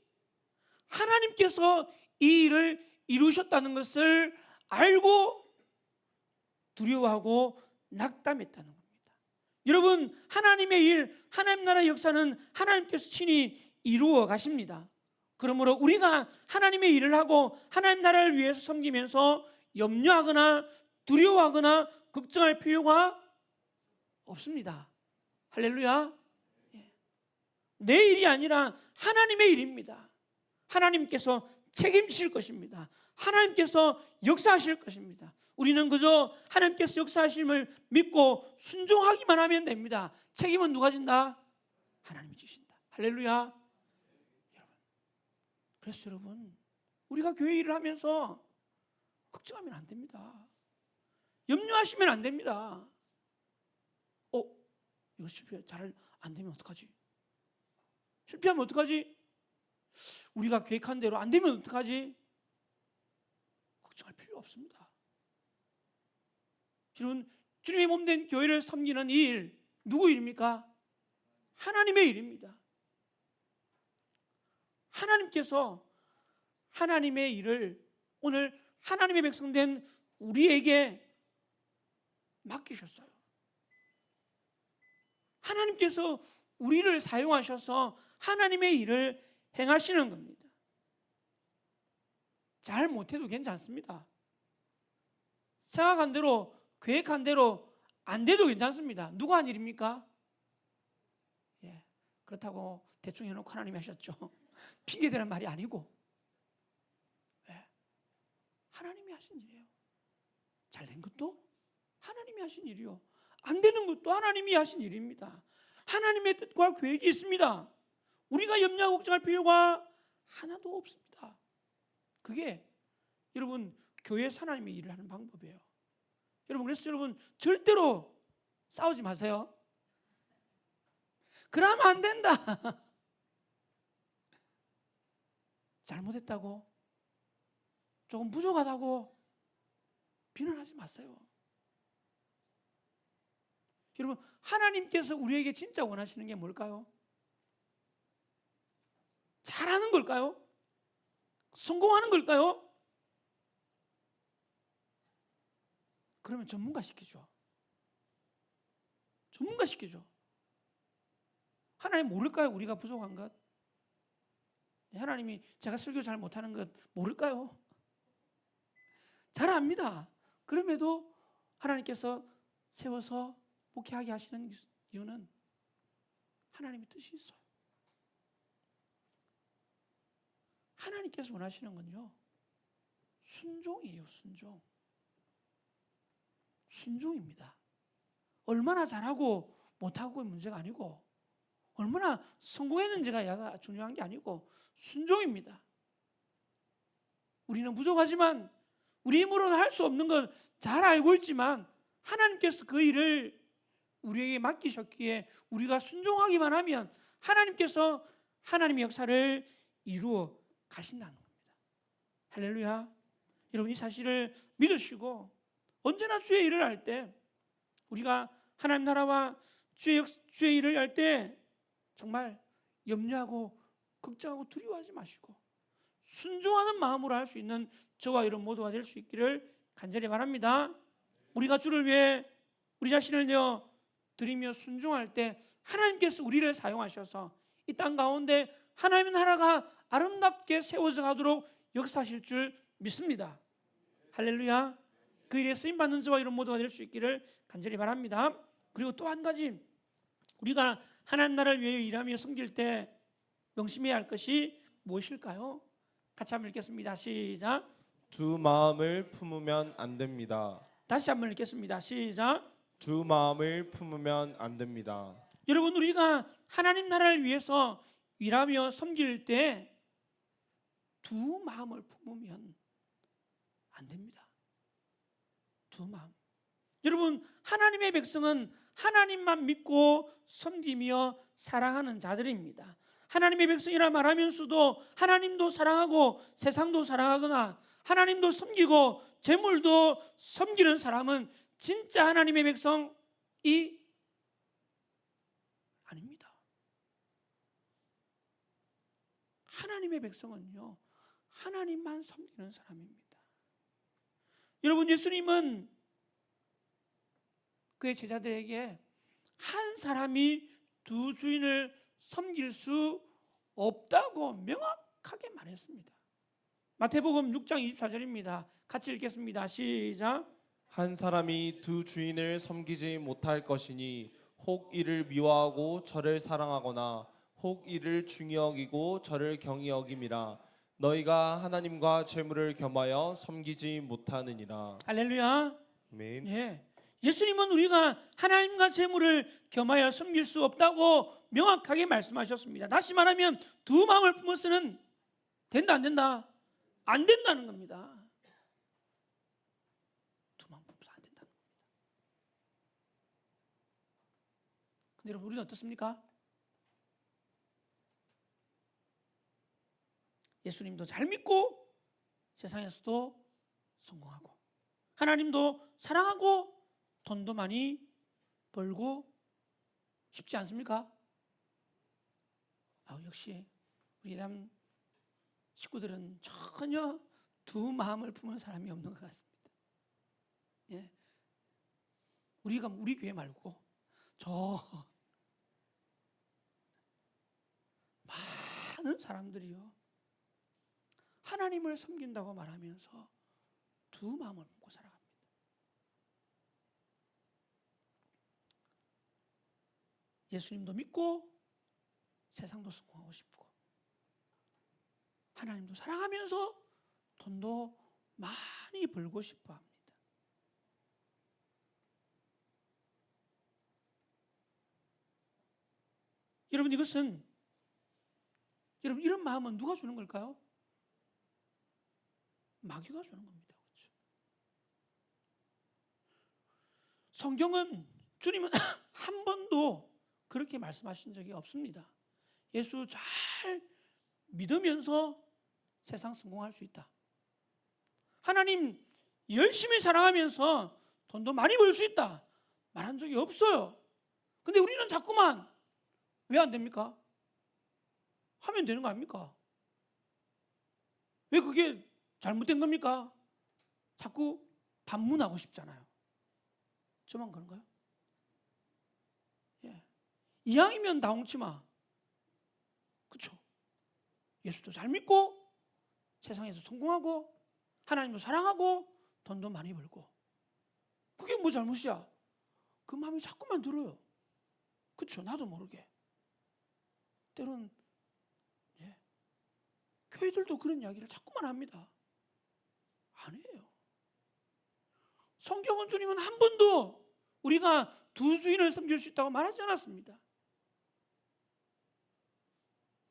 하나님께서 이 일을 이루셨다는 것을 알고 두려워하고 낙담했다는 겁니다. 여러분, 하나님의 일, 하나님 나라의 역사는 하나님께서 친히 이루어 가십니다. 그러므로 우리가 하나님의 일을 하고 하나님 나라를 위해서 섬기면서 염려하거나 두려워하거나 걱정할 필요가 없습니다. 할렐루야. 내 일이 아니라 하나님의 일입니다. 하나님께서 책임지실 것입니다. 하나님께서 역사하실 것입니다. 우리는 그저 하나님께서 역사하심을 믿고 순종하기만 하면 됩니다. 책임은 누가 진다? 하나님이 지신다. 할렐루야. 그래서 여러분, 우리가 교회 일을 하면서 걱정하면 안 됩니다. 염려하시면 안 됩니다. 이거 실패 잘 안 되면 어떡하지? 실패하면 어떡하지? 우리가 계획한 대로 안 되면 어떡하지? 걱정할 필요 없습니다. 여러분, 주님의 몸된 교회를 섬기는 이 일, 누구 일입니까? 하나님의 일입니다. 하나님께서 하나님의 일을 오늘 하나님의 백성된 우리에게 맡기셨어요. 하나님께서 우리를 사용하셔서 하나님의 일을 행하시는 겁니다. 잘 못해도 괜찮습니다. 생각한 대로, 계획한 대로 안 돼도 괜찮습니다. 누가 한 일입니까? 그렇다고 대충 해놓고 하나님이 하셨죠. 핑계대는 말이 아니고 하나님이 하신 일이에요. 잘 된 것도 하나님이 하신 일이요, 안 되는 것도 하나님이 하신 일입니다. 하나님의 뜻과 계획이 있습니다. 우리가 염려하고 걱정할 필요가 하나도 없습니다. 그게 여러분 교회에서 하나님의 일을 하는 방법이에요. 여러분, 그래서 여러분 절대로 싸우지 마세요. 그러면 안 된다. 잘못했다고, 조금 부족하다고 비난하지 마세요. 여러분, 하나님께서 우리에게 진짜 원하시는 게 뭘까요? 잘하는 걸까요? 성공하는 걸까요? 그러면 전문가 시키죠. 전문가 시키죠. 하나님 모를까요? 우리가 부족한 것? 하나님이 제가 설교 잘 못하는 것 모를까요? 잘 압니다. 그럼에도 하나님께서 세워서 목회하게 하시는 이유는 하나님의 뜻이 있어요. 하나님께서 원하시는 건요, 순종이에요. 순종. 순종입니다. 얼마나 잘하고 못하고의 문제가 아니고, 얼마나 성공했는지가 중요한 게 아니고 순종입니다. 우리는 부족하지만 우리 힘으로는 할 수 없는 걸 잘 알고 있지만 하나님께서 그 일을 우리에게 맡기셨기에 우리가 순종하기만 하면 하나님께서 하나님의 역사를 이루어 가신다는 겁니다. 할렐루야. 여러분, 이 사실을 믿으시고 언제나 주의 일을 할 때, 우리가 하나님 나라와 주의 일을 할 때 정말 염려하고 걱정하고 두려워하지 마시고 순종하는 마음으로 할 수 있는 저와 여러분 모두가 될 수 있기를 간절히 바랍니다. 우리가 주를 위해 우리 자신을 내어 드리며 순종할 때 하나님께서 우리를 사용하셔서 이 땅 가운데 하나님의 나라가 아름답게 세워져 가도록 역사하실 줄 믿습니다. 할렐루야. 그 일에 쓰임받는 저와 이런 모두가 될 수 있기를 간절히 바랍니다. 그리고 또 한 가지, 우리가 하나님 나라를 위해 일하며 섬길 때 명심해야 할 것이 무엇일까요? 같이 한번 읽겠습니다. 시작. 두 마음을 품으면 안 됩니다. 다시 한번 읽겠습니다. 시작. 두 마음을 품으면 안 됩니다. 여러분, 우리가 하나님 나라를 위해서 일하며 섬길 때 두 마음을 품으면 안 됩니다. 두 마음. 여러분, 하나님의 백성은 하나님만 믿고 섬기며 사랑하는 자들입니다. 하나님의 백성이라 말하면서도 하나님도 사랑하고 세상도 사랑하거나 하나님도 섬기고 재물도 섬기는 사람은 진짜 하나님의 백성이 아닙니다. 하나님의 백성은요, 하나님만 섬기는 사람입니다. 여러분, 예수님은 그의 제자들에게 한 사람이 두 주인을 섬길 수 없다고 명확하게 말했습니다. 마태복음 6장 24절입니다. 같이 읽겠습니다. 시작. 한 사람이 두 주인을 섬기지 못할 것이니 혹 이를 미워하고 저를 사랑하거나 혹 이를 중히 여기고 저를 경히 여김이라. 너희가 하나님과 재물을 겸하여 섬기지 못하느니라. 할렐루야. 아멘. 예. 예수님은 우리가 하나님과 재물을 겸하여 섬길 수 없다고 명확하게 말씀하셨습니다. 다시 말하면 두 마음을 품어서는 된다 안 된다? 안 된다는 겁니다. 두 마음 품어서 안 된다는 겁니다. 근데 여러분, 우리는 어떻습니까? 예수님도 잘 믿고 세상에서도 성공하고 하나님도 사랑하고 돈도 많이 벌고 싶지 않습니까? 역시 우리 예담 식구들은 전혀 두 마음을 품은 사람이 없는 것 같습니다. 예. 우리 교회 말고 저 많은 사람들이요, 하나님을 섬긴다고 말하면서 두 마음을 품고 살아갑니다. 예수님도 믿고 세상도 성공하고 싶고 하나님도 사랑하면서 돈도 많이 벌고 싶어 합니다. 여러분, 여러분, 이런 마음은 누가 주는 걸까요? 마귀가 주는 겁니다. 그렇죠? 성경은, 주님은 한 번도 그렇게 말씀하신 적이 없습니다. 예수 잘 믿으면서 세상 성공할 수 있다. 하나님 열심히 사랑하면서 돈도 많이 벌 수 있다. 말한 적이 없어요. 근데 우리는 자꾸만 왜 안 됩니까? 하면 되는 거 아닙니까? 왜 그게 잘못된 겁니까? 자꾸 반문하고 싶잖아요. 저만 그런가요? 예. 이왕이면 다홍치마. 그렇죠? 예수도 잘 믿고 세상에서 성공하고 하나님도 사랑하고 돈도 많이 벌고, 그게 뭐 잘못이야? 그 마음이 자꾸만 들어요. 그렇죠? 나도 모르게. 때론 교회들도 그런 이야기를 자꾸만 합니다. 안 해요. 성경은, 주님은 한 번도 우리가 두 주인을 섬길 수 있다고 말하지 않았습니다.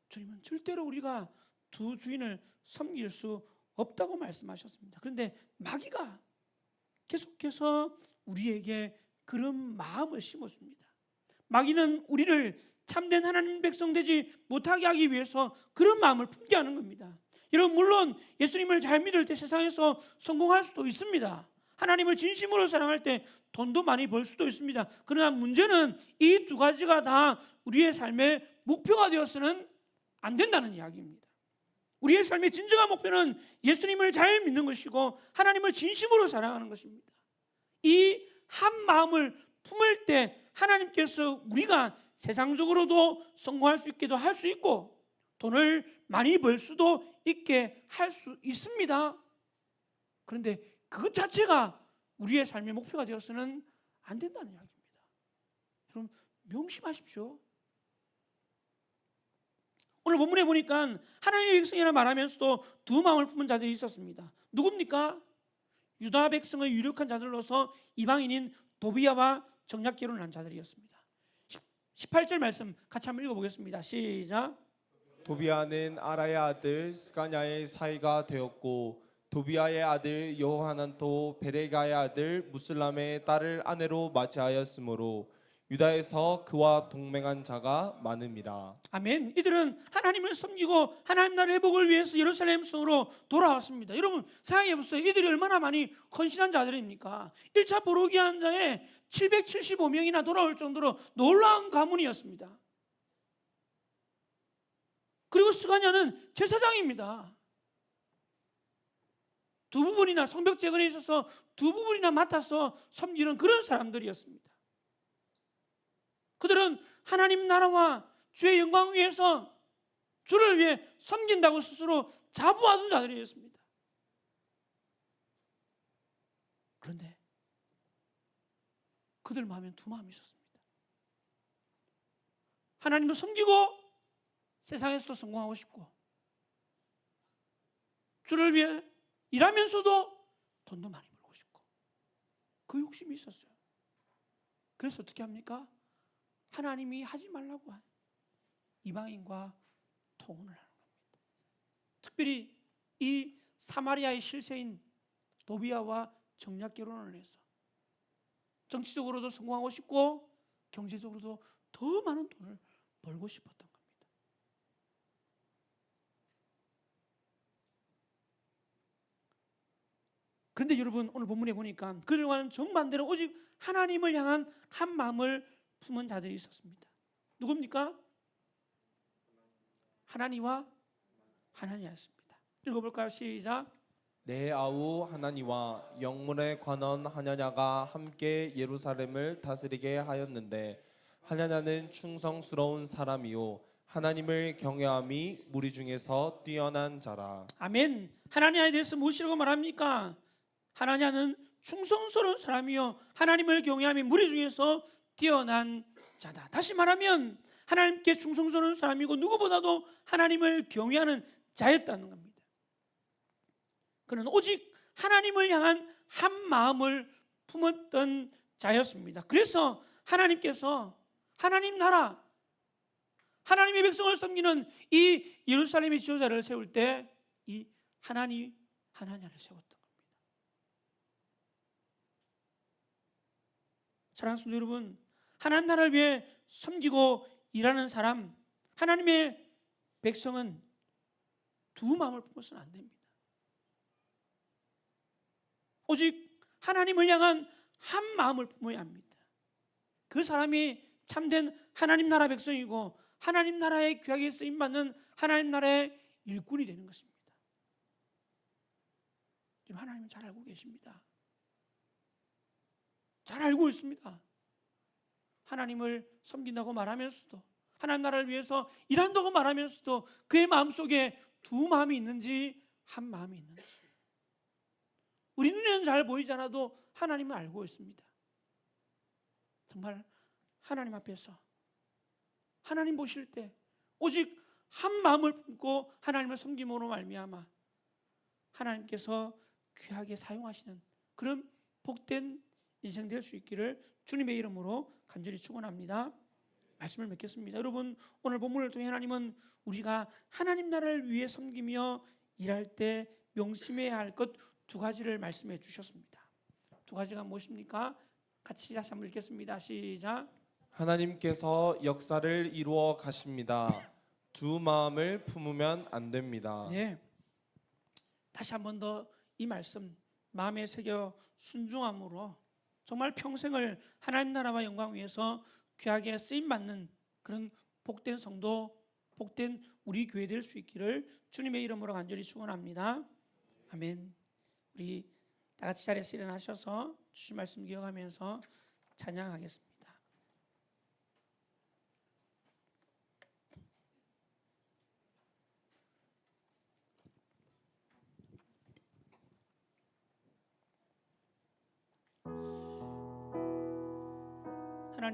주님은 절대로 우리가 두 주인을 섬길 수 없다고 말씀하셨습니다. 그런데 마귀가 계속해서 우리에게 그런 마음을 심어줍니다. 마귀는 우리를 참된 하나님 백성 되지 못하게 하기 위해서 그런 마음을 품게 하는 겁니다. 여러분, 물론 예수님을 잘 믿을 때 세상에서 성공할 수도 있습니다. 하나님을 진심으로 사랑할 때 돈도 많이 벌 수도 있습니다. 그러나 문제는 이 두 가지가 다 우리의 삶의 목표가 되어서는 안 된다는 이야기입니다. 우리의 삶의 진정한 목표는 예수님을 잘 믿는 것이고 하나님을 진심으로 사랑하는 것입니다. 이 한 마음을 품을 때 하나님께서 우리가 세상적으로도 성공할 수 있게도 할 수 있고 돈을 많이 벌 수도 있게 할 수 있습니다. 그런데 그것 자체가 우리의 삶의 목표가 되어서는 안 된다는 이야기입니다. 여러분 명심하십시오. 오늘 본문에 보니까 하나님의 백성이라 말하면서도 두 마음을 품은 자들이 있었습니다. 누굽니까? 유다 백성의 유력한 자들로서 이방인인 도비야와 정략 결혼을 한 자들이었습니다. 18절 말씀 같이 한번 읽어보겠습니다. 시작. 도비아는 아라의 아들 스가냐의 사이가 되었고 도비아의 아들 여호하난도 베레가의 아들 무슬람의 딸을 아내로 맞이하였으므로 유다에서 그와 동맹한 자가 많음이라. 아멘. 이들은 하나님을 섬기고 하나님 나라의 회복을 위해서 예루살렘 성으로 돌아왔습니다. 여러분 생각해 보세요. 이들이 얼마나 많이 헌신한 자들입니까? 1차 보로기한 자에 775명이나 돌아올 정도로 놀라운 가문이었습니다. 그리고 스가냐는 제사장입니다. 두 부분이나 성벽 재건에 있어서 두 부분이나 맡아서 섬기는 그런 사람들이었습니다. 그들은 하나님 나라와 주의 영광 위해서 주를 위해 섬긴다고 스스로 자부하던 자들이었습니다. 그런데 그들 마음엔 두 마음이 있었습니다. 하나님도 섬기고 세상에서도 성공하고 싶고 주를 위해 일하면서도 돈도 많이 벌고 싶고 그 욕심이 있었어요. 그래서 어떻게 합니까? 하나님이 하지 말라고 한 이방인과 통혼을 하는 겁니다. 특별히 이 사마리아의 실세인 도비아와 정략 결혼을 해서 정치적으로도 성공하고 싶고 경제적으로도 더 많은 돈을 벌고 싶었던 겁니다. 그런데 여러분 오늘 본문에 보니까 그들과는 정반대로 오직 하나님을 향한 한 마음을 품은 자들이 있었습니다. 누굽니까? 하나니와 하나냐였습니다. 읽어볼까요? 시작. 내 아우 하나니와 영문에 관한 하냐냐가 함께 예루살렘을 다스리게 하였는데 하냐냐는 충성스러운 사람이요 하나님을 경외함이 무리 중에서 뛰어난 자라. 아멘. 하나냐에 대해서 무엇이라고 말합니까? 하나냐는 충성스러운 사람이요 하나님을 경외함이 무리 중에서 뛰어난 자다. 다시 말하면 하나님께 충성스러운 사람이고 누구보다도 하나님을 경외하는 자였다는 겁니다. 그는 오직 하나님을 향한 한 마음을 품었던 자였습니다. 그래서 하나님께서 하나님 나라, 하나님의 백성을 섬기는 이 예루살렘의 지도자를 세울 때 이 하나냐를 세웠던 겁니다. 사랑하는 성도 여러분, 하나님 나라를 위해 섬기고 일하는 사람, 하나님의 백성은 두 마음을 품어서는 안 됩니다. 오직 하나님을 향한 한 마음을 품어야 합니다. 그 사람이 참된 하나님 나라 백성이고 하나님 나라의 귀하게 쓰임받는 하나님 나라의 일꾼이 되는 것입니다. 여러분 하나님은 잘 알고 계십니다. 잘 알고 있습니다. 하나님을 섬긴다고 말하면서도 하나님 나라를 위해서 일한다고 말하면서도 그의 마음속에 두 마음이 있는지 한 마음이 있는지 우리 눈에는 잘 보이지 않아도 하나님은 알고 있습니다. 정말 하나님 앞에서 하나님 보실 때 오직 한 마음을 품고 하나님을 섬김으로 말미암아 하나님께서 귀하게 사용하시는 그런 복된 인생 될 수 있기를 주님의 이름으로 간절히 축원합니다. 말씀을 맺겠습니다. 여러분 오늘 본문을 통해 하나님은 우리가 하나님 나라를 위해 섬기며 일할 때 명심해야 할 것 두 가지를 말씀해 주셨습니다. 두 가지가 무엇입니까? 같이 다시 한번 읽겠습니다. 시작. 하나님께서 역사를 이루어 가십니다. 두 마음을 품으면 안 됩니다. 네. 다시 한 번 더 이 말씀 마음에 새겨 순종함으로 정말 평생을 하나님 나라와 영광 위해서 귀하게 쓰임 받는 그런 복된 성도, 복된 우리 교회 될 수 있기를 주님의 이름으로 간절히 축원합니다. 아멘. 우리 다 같이 자리에서 일어나셔서 주신 말씀 기억하면서 찬양하겠습니다.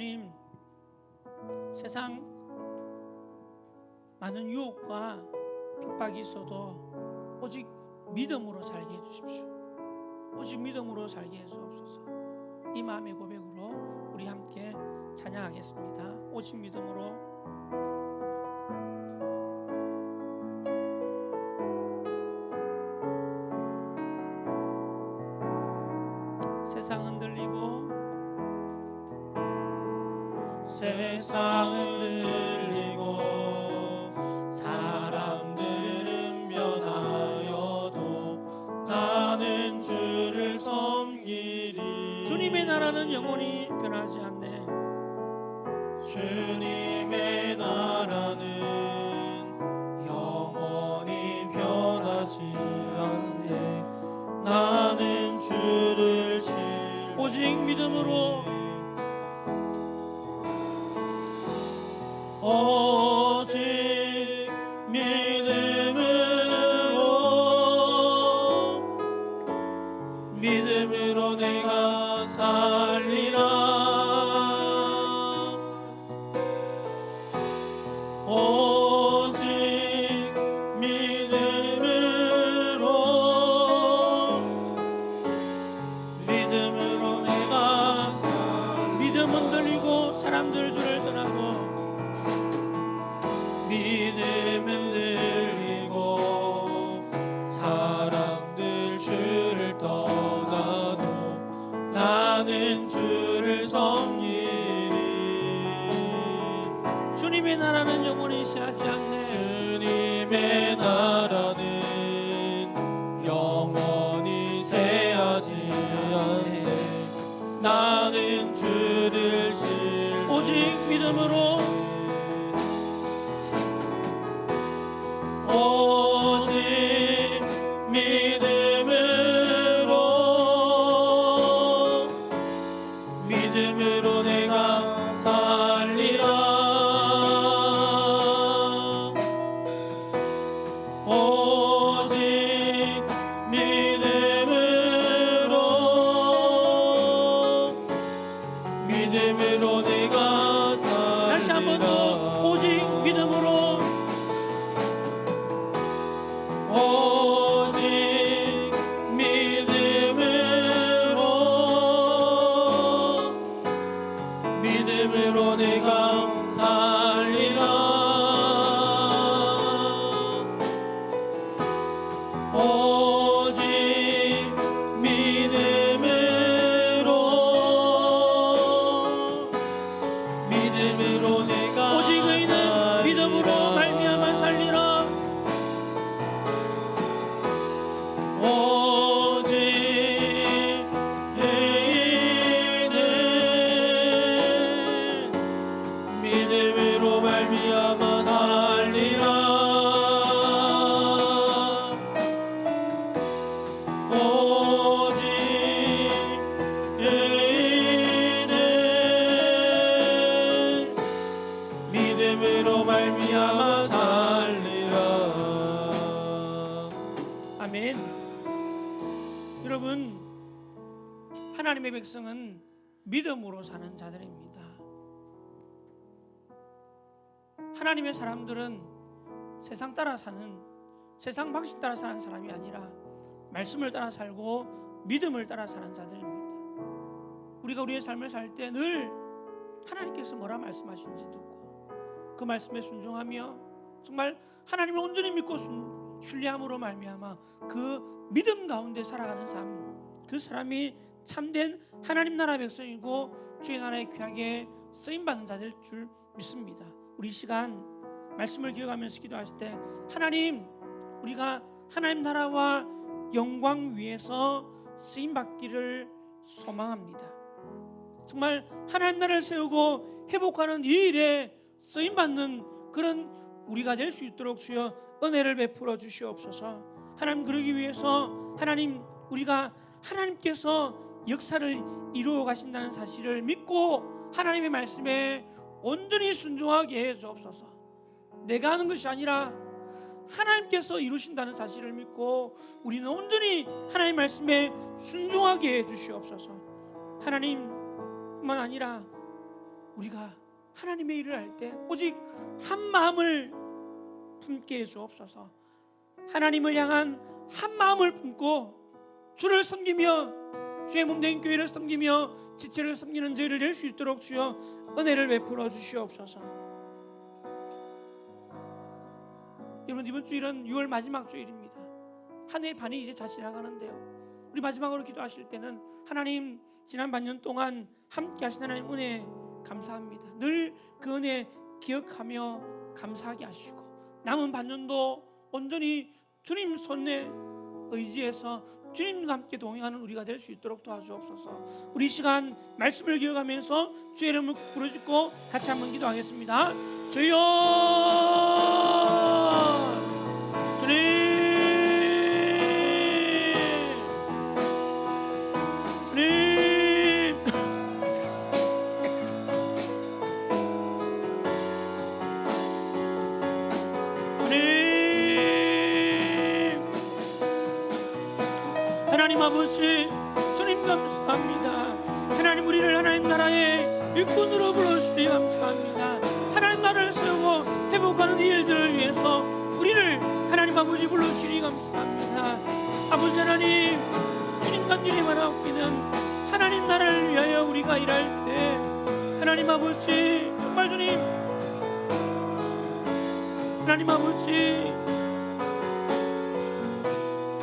하나님, 세상 많은 유혹과 핍박이 있어도 오직 믿음으로 살게 해주십시오. 오직 믿음으로 살게 해주옵소서. 이 마음의 고백으로 우리 함께 찬양하겠습니다. 오직 믿음으로. 세상 흔들리고 세상 흔들리고 사람들은 변하여도 나는 주를 섬기리. 주님의 나라는 영원히 변하지 않네. 주님의 나라는 영원히 변하지 않네. 나는 주를 오직 믿음으로, 오직 믿음으로 내가 살리라. 오직 믿음으로 내가 믿음 흔들리고 사람들 주를 떠나고, 믿음 흔들리고 사람들 주를 떠나도 나는 주를 섬기리. 주님의 나라는 영원히 시하지 않네. 주님의 나라는 영원히 새하지 않네. 나는 주를 오직 믿음으로, 오직 믿음으로 내가 살리라. 오직 믿음으로 내가 살리라. 다시 한 번 더 오직 믿음으로, 오직 믿음으로 내가 살리라. 오직 믿음으로 내가 오직 의인은 믿음으로 말미암아 살리라. 오직 의인은 믿음으로 말미암아 살리라. 오직 의인은 믿음으로 말미암아 살리라. 아멘. 여러분, 하나님의 백성은 믿음으로 사는 자들입니다. 하나님의 사람들은 세상 따라 사는, 세상 방식 따라 사는 사람이 아니라 말씀을 따라 살고 믿음을 따라 사는 자들입니다. 우리가 우리의 삶을 살 때 늘 하나님께서 뭐라 말씀하시는지 듣고 그 말씀에 순종하며 정말 하나님을 온전히 믿고 신뢰함으로 말미암아 그 믿음 가운데 살아가는 삶, 그 사람이 참된 하나님 나라 백성이고 주의 나라에 귀하게 쓰임받는 자들 줄 믿습니다. 우리 시간 말씀을 기억하면서 기도하실 때 하나님, 우리가 하나님 나라와 영광 위에서 쓰임받기를 소망합니다. 정말 하나님 나라를 세우고 회복하는 이 일에 쓰임받는 그런 우리가 될 수 있도록 주여 은혜를 베풀어 주시옵소서. 하나님, 그러기 위해서 하나님, 우리가 하나님께서 역사를 이루어 가신다는 사실을 믿고 하나님의 말씀에 온전히 순종하게 해 주옵소서. 내가 하는 것이 아니라 하나님께서 이루신다는 사실을 믿고 우리는 온전히 하나님의 말씀에 순종하게 해 주시옵소서. 하나님뿐만 아니라 우리가 하나님의 일을 할 때 오직 한 마음을 품게 해주옵소서. 하나님을 향한 한 마음을 품고 주를 섬기며 주의 몸된 교회를 섬기며 지체를 섬기는 저희를 낼 수 있도록 주여 은혜를 베풀어 주시옵소서. 여러분, 이번 주일은 6월 마지막 주일입니다. 한 해 반이 이제 다 지나가는데요, 우리 마지막으로 기도하실 때는 하나님, 지난 반년 동안 함께 하신 하나님 은혜 감사합니다. 늘 그 은혜 기억하며 감사하게 하시고 남은 반년도 온전히 주님 손에 의지해서 주님과 함께 동행하는 우리가 될 수 있도록 도와주옵소서. 우리 시간 말씀을 기억하면서 주의 이름을 부르짖고 같이 한번 기도하겠습니다. 주여, 주님, 하나님 아버지, 주님 감사합니다. 하나님, 우리를 하나님 나라의 일꾼으로 불러주시니 감사합니다. 하나님 나라를 세우고 회복하는 이 일들을 위해서 우리를 하나님 아버지 불러주시니 감사합니다. 아버지 하나님, 주님 간절히 바라옵기는 하나님 나라를 위하여 우리가 일할 때 하나님 아버지, 정말 주님, 하나님 아버지,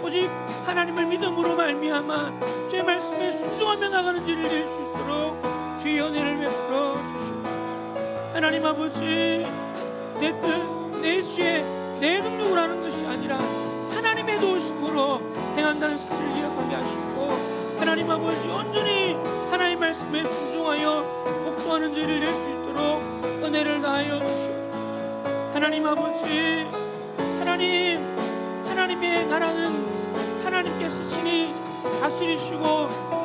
오직 하나님을 믿음으로 말미암아 주의 말씀에 순종하며 나가는 일을 될 수 있도록 주의 은혜를 베풀어 주시옵소서. 하나님 아버지, 내 뜻, 내 지혜, 내 능력을 하는 것이 아니라 하나님의 도우심으로 행한다는 사실을 기억하게 하시고, 하나님 아버지, 온전히 하나님의 말씀에 순종하여 복종하는 일을 낼 수 있도록 은혜를 다하여 주시옵소서. 하나님 아버지, 하나님의 나라는 하나님께서 친히 다스리시고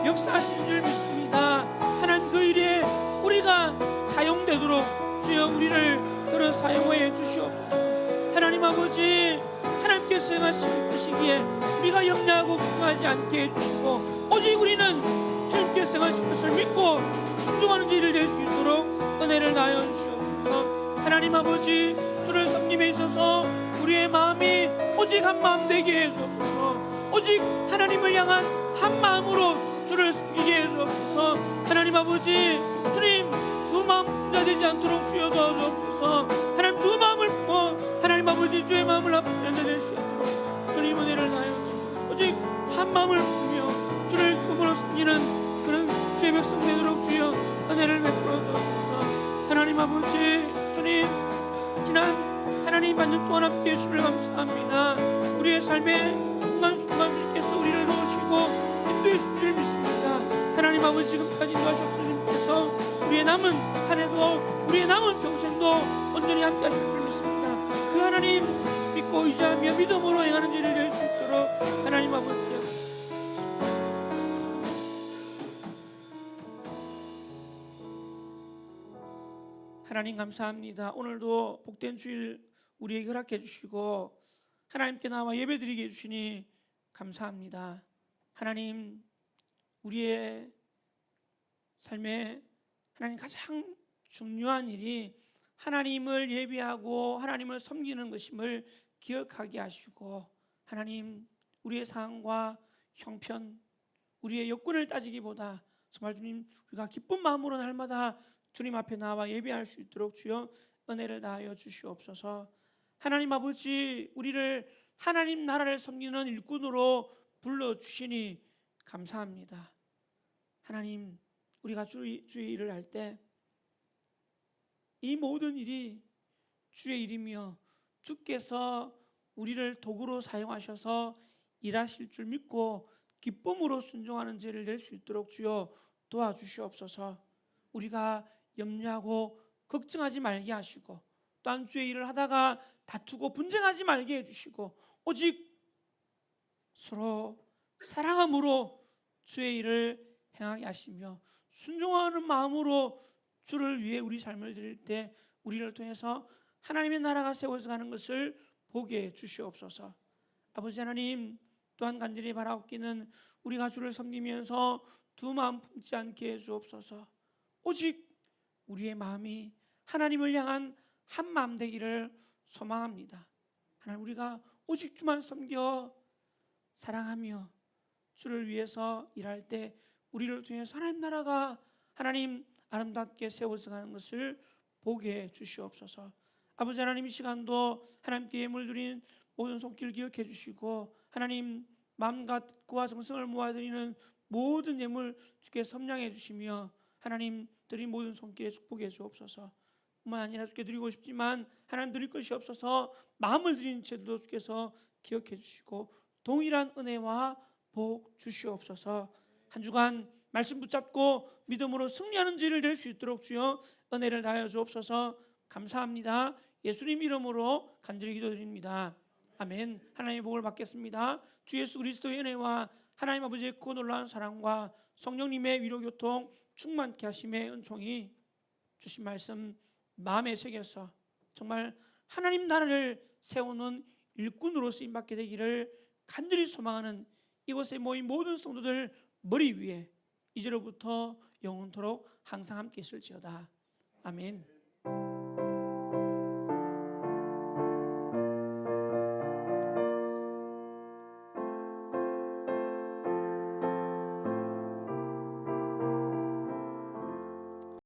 역사하시는 줄 믿습니다. 하나님, 그 일에 우리가 사용되도록 주여 우리를 들어 사용하여 주시옵소서. 하나님 아버지, 하나님께서 행하시는 것이기에 우리가 염려하고 걱정하지 않게 해주시고, 오직 우리는 주님께서 행하신 것을 믿고 순종하는 일을 낼 수 있도록 은혜를 다하여 주시옵소서. 하나님 아버지, 주를 섬김에 있어서 우리의 마음이 오직 한 마음 되게 해주옵소서. 오직 하나님을 향한 한 마음으로 주를 섬기게 해주옵소서. 하나님 아버지, 주님 두 마음 분자되지 않도록 주여 도와주옵소서. 하나님 두 마음을 품어 하나님 아버지 주의 마음을 합하여 낼 수 있도록 주님 은혜를 다하여 오직 한 마음을 품으며 주를 품으로 섬기는 그런 주의 백성 되도록 주여 은혜를 베풀어 주옵소서. 하나님 아버지, 주님 지난 하나님 반년 동안 함께 해주심을 감사합니다. 우리의 삶에 순간순간 주님께서 우리를 도우시고 인도해 주실 줄 믿습니다. 하나님 아버지, 지금까지 인도하셨던 주님께서 우리의 남은 한 해도 우리의 남은 평생도 온전히 함께 하실 줄 믿습니다. 그 하나님 믿고 의지하며 믿음으로 행하는 일을 낼 수 있도록 하나님 아버지, 하나님 감사합니다. 오늘도 복된 주일 우리에게 허락해 주시고 하나님께 나와 예배드리게 해주시니 감사합니다. 하나님, 우리의 삶에 하나님 가장 중요한 일이 하나님을 예배하고 하나님을 섬기는 것임을 기억하게 하시고, 하나님, 우리의 상황과 형편, 우리의 여건을 따지기보다 정말 주님, 우리가 기쁜 마음으로 날마다 주님 앞에 나와 예배할 수 있도록 주여 은혜를 다하여 주시옵소서. 하나님 아버지, 우리를 하나님 나라를 섬기는 일꾼으로 불러주시니 감사합니다. 하나님, 우리가 주의 일을 할 때 이 모든 일이 주의 일이며 주께서 우리를 도구로 사용하셔서 일하실 줄 믿고 기쁨으로 순종하는 죄를 낼 수 있도록 주여 도와주시옵소서. 우리가 염려하고 걱정하지 말게 하시고, 또한 주의 일을 하다가 다투고 분쟁하지 말게 해주시고, 오직 서로 사랑함으로 주의 일을 행하게 하시며 순종하는 마음으로 주를 위해 우리 삶을 드릴 때 우리를 통해서 하나님의 나라가 세워져 가는 것을 보게 해 주시옵소서. 아버지 하나님, 또한 간절히 바라옵기는 우리가 주를 섬기면서 두 마음 품지 않게 해 주옵소서. 오직 우리의 마음이 하나님을 향한 한 마음 되기를 소망합니다. 하나님, 우리가 오직 주만 섬겨 사랑하며 주를 위해서 일할 때 우리를 통해서 하나님 나라가 하나님 아름답게 세워져 가는 것을 보게 해 주시옵소서. 아버지 하나님, 이 시간도 하나님께 예물 드린 모든 손길 기억해 주시고 하나님 마음과 뜻과 정성을 모아드리는 모든 예물 주께 섬량해 주시며 하나님 드린 모든 손길에 축복해 주옵소서. 뿐만 아니라 주께 드리고 싶지만 하나님 드릴 것이 없어서 마음을 드리는 채도 주께서 기억해 주시고 동일한 은혜와 복 주시옵소서. 한 주간 말씀 붙잡고 믿음으로 승리하는 지를 될 수 있도록 주여 은혜를 다하여 주옵소서. 감사합니다. 예수님 이름으로 간절히 기도드립니다. 아멘. 하나님의 복을 받겠습니다. 주 예수 그리스도의 은혜와 하나님 아버지의 크고 놀라운 사랑과 성령님의 위로교통 충만케 하심의 은총이 주신 말씀 마음에 새겨서 정말 하나님 나라를 세우는 일꾼으로 쓰임받게 되기를 간절히 소망하는 이곳에 모인 모든 성도들 머리 위에 이제로부터 영원토록 항상 함께 있을지어다. 아멘.